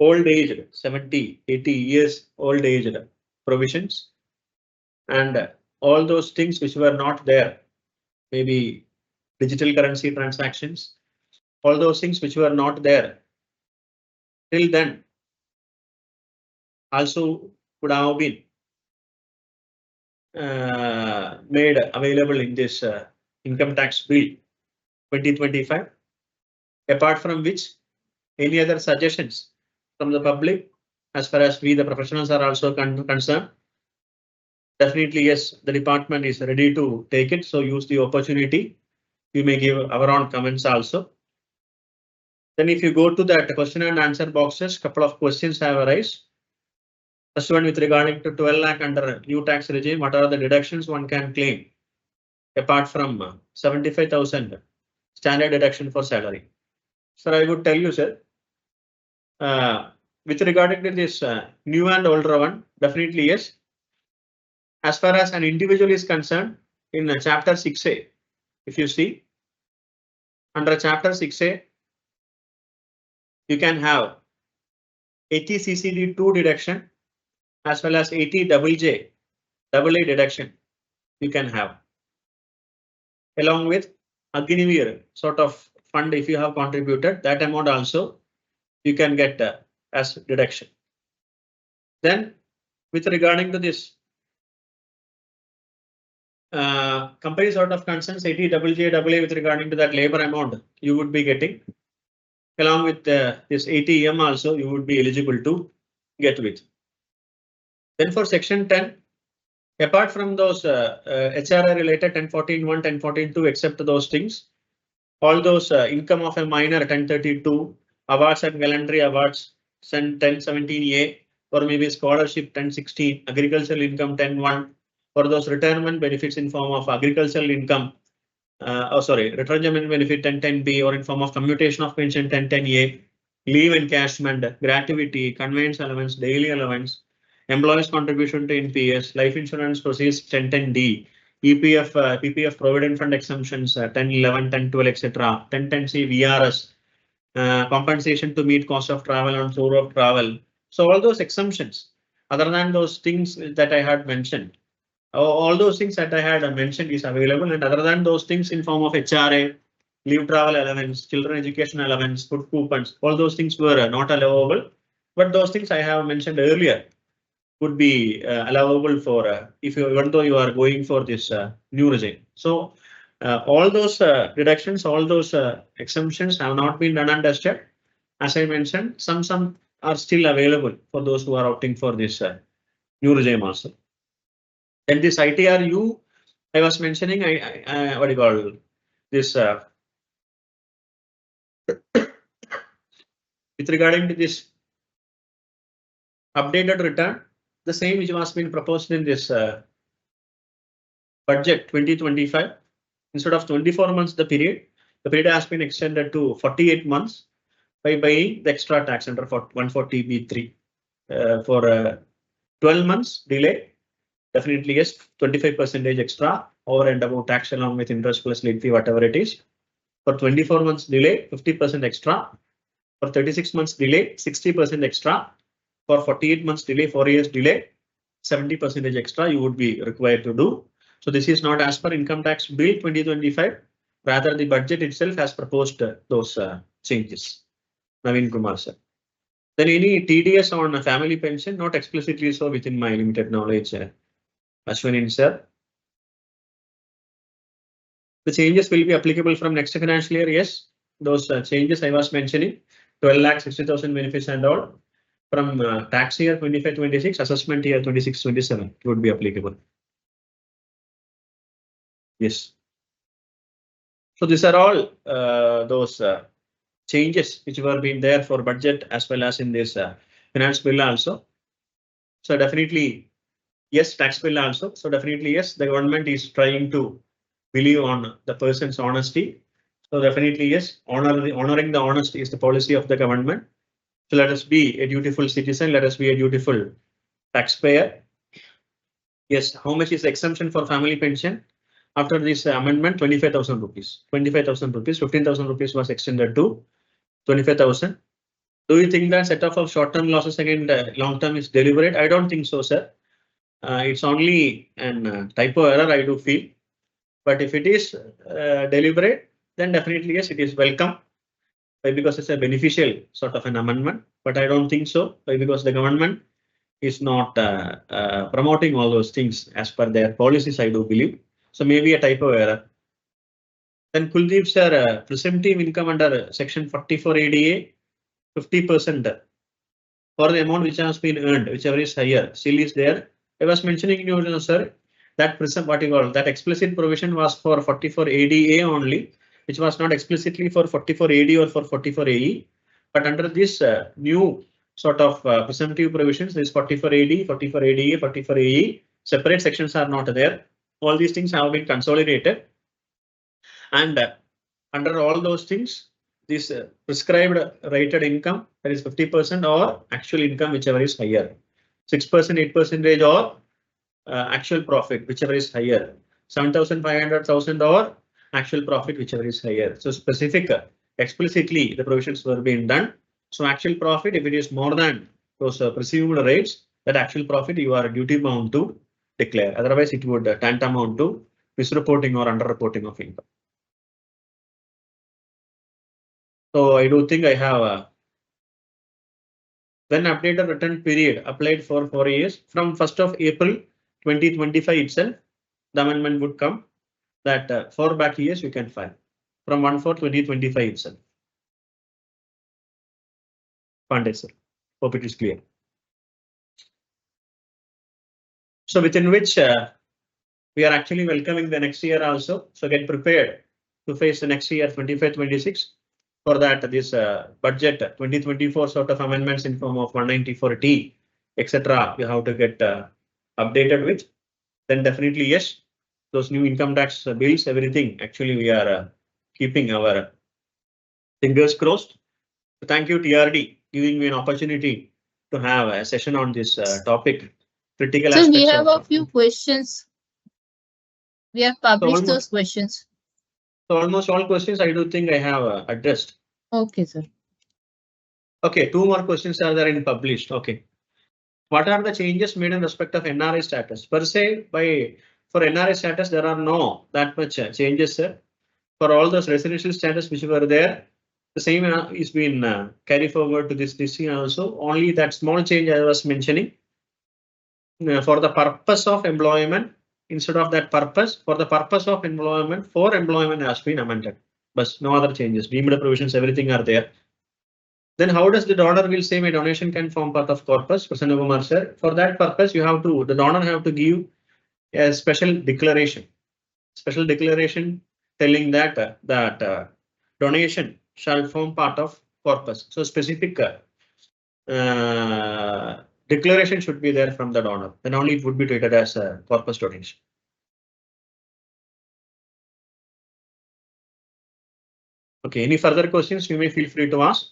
S2: old age, 70, 80 years old age provisions, and all those things which were not there, maybe digital currency transactions, all those things which were not there till then also would have been made available in this income tax bill 2025. Apart from which, any other suggestions from the public as far as we the professionals are also concerned? Definitely yes, the department is ready to take it, so use the opportunity. We may give our own comments also. Then if you go to that question and answer boxes, couple of questions have arisen. First one with regarding to 12 lakh under new tax regime, what are the deductions one can claim apart from 75,000 standard deduction for salary? Sir, I would tell you, sir, with regarding to this new and older one, definitely yes. As far as an individual is concerned, in chapter 6A, if you see under chapter 6A, you can have 80 CCD2 deduction as well as 80 JJ AA deduction you can have, along with Agnivir sort of fund. If you have contributed that amount also, you can get as deduction. Then with regarding to this company sort of concerns, 80 JJ AA with regarding to that labor amount you would be getting, along with this 80 EM also you would be eligible to get with. Then for section 10, apart from those HRA related 1014(1), 1014(2), except those things, all those income of a minor 1032, awards and gallantry awards 1017A, or maybe scholarship 1016, agricultural income 10(1), for those retirement benefits in form of agricultural income, retirement benefit 1010B, or in form of commutation of pension 1010A, leave encashment, gratuity, conveyance allowance, daily allowance, employees contribution to NPS, life insurance proceeds 1010D, EPF, PPF provident fund exemptions 1011, 1012, etc. 1010C VRS, compensation to meet cost of travel on tour of travel. So all those exemptions, other than those things that I had mentioned, all those things that I had mentioned is available, and other than those things in form of HRA, leave travel allowance, children education allowance, food coupons, all those things were not allowable. But those things I have mentioned earlier would be allowable for if you, even though you are going for this new regime. So all those deductions, all those exemptions have not been done and dusted. As I mentioned, some are still available for those who are opting for this new regime also. Then this ITRU I was mentioning, what do you call this? With regarding to this updated return, the same which was been proposed in this budget 2025, instead of 24 months, the period has been extended to 48 months by buying the extra tax under 140B3 for 12 months delay. Definitely yes, 25% extra over and above tax along with interest plus late fee, whatever it is. For 24 months delay, 50% extra. For 36 months delay, 60% extra. For 48 months delay, 4 years delay, 70% extra you would be required to do. So this is not as per Income Tax Bill 2025. Rather, the budget itself has proposed those changes. Naveen Kumar sir. Then any TDS on a family pension, not explicitly so within my limited knowledge. Ashwin sir. The changes will be applicable from next financial year. Yes, those changes I was mentioning, 12,60,000 benefits and all from tax year 25-26, assessment year 26-27 would be applicable. Yes. So these are all those changes which were being there for budget as well as in this finance bill also. So definitely yes, tax bill also. So definitely yes, the government is trying to believe on the person's honesty. So definitely yes, honoring the honesty is the policy of the government. So let us be a dutiful citizen. Let us be a dutiful taxpayer. Yes, how much is the exemption for family pension? After this amendment, 25,000 rupees. 25,000 rupees, 15,000 rupees was extended to 25,000. Do you think that set off of short-term losses against long-term is deliberate? I don't think so, sir. It's only an typo error, I do feel. But if it is deliberate, then definitely yes, it is welcome. Why? Because it's a beneficial sort of an amendment. But I don't think so. Why? Because the government is not promoting all those things as per their policies, I do believe. So maybe a typo error. Then Kuldeep sir, presumptive income under section 44 ADA, 50% for the amount which has been earned, whichever is higher, still is there. I was mentioning you, sir, that what you call that explicit provision was for 44 ADA only, which was not explicitly for 44 AD or for 44 AE. But under this new sort of presumptive provisions, this 44 AD, 44 ADA, 44 AE, separate sections are not there. All these things have been consolidated. And under all those things, this prescribed rated income, that is 50%, or actual income, whichever is higher, 6%, 8% or actual profit, whichever is higher, 7,500,000 or actual profit, whichever is higher. So specific, explicitly the provisions were being done. So actual profit, if it is more than those presumed rates, that actual profit you are duty bound to declare. Otherwise, it would tantamount to misreporting or underreporting of income. So I do think I have when updated return period applied for 4 years from 1st of April 2025 itself, the amendment would come that 4 back years you can file from 1/4/2025 itself. Pandey sir, hope it is clear. So within which we are actually welcoming the next year also. So get prepared to face the next year 25-26. For that, this budget 2024 sort of amendments in form of 194T, etc. You have to get updated with. Then definitely yes, those new income tax bills, everything. Actually, we are keeping our fingers crossed. So thank you, TRD, giving me an opportunity to have a session on this topic. Critical
S1: so
S2: aspects.
S1: We have a few questions. We have published those questions.
S2: So almost all questions I do think I have addressed.
S1: Okay, sir.
S2: Okay, 2 more questions are there in published. Okay. What are the changes made in respect of NRI status? Per se, for NRI status, there are no that much changes, sir. For all those residential status which were there, the same is been carried forward to this year also. Only that small change I was mentioning for the purpose of employment. Instead of that purpose, for the purpose of employment, for employment has been amended. But no other changes. Deemed provisions, everything are there. Then how does the donor will say my donation can form part of corpus? Prasanna Kumar sir. For that purpose, the donor have to give a special declaration. special declaration telling that donation shall form part of corpus. So specific declaration should be there from the donor. Then only it would be treated as a corpus donation. Okay, any further questions you may feel free to ask.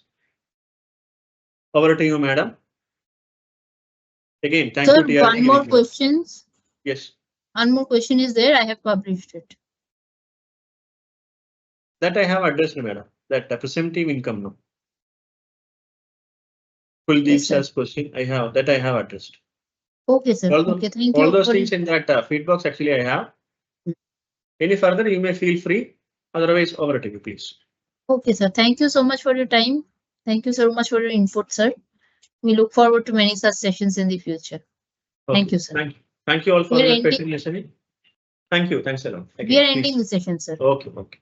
S2: Over to you, madam. Again, thank you.
S1: Sir, one more questions.
S2: Yes.
S1: One more question is there. I have published it.
S2: That I have addressed, madam. That presumptive income, no. Kuldeep sir's question I have addressed.
S1: Okay, sir. Okay, thank you.
S2: All those things in that feedback actually I have. Any further, you may feel free. Otherwise, over to you, please.
S1: Okay, sir. Thank you so much for your time. Thank you so much for your input, sir. We look forward to many such sessions in the future. Okay. Thank you, sir.
S2: Thank you. Thank you all for your patient listening. Thank you. Thanks a lot.
S1: We are ending the session, sir.
S2: Okay. Okay.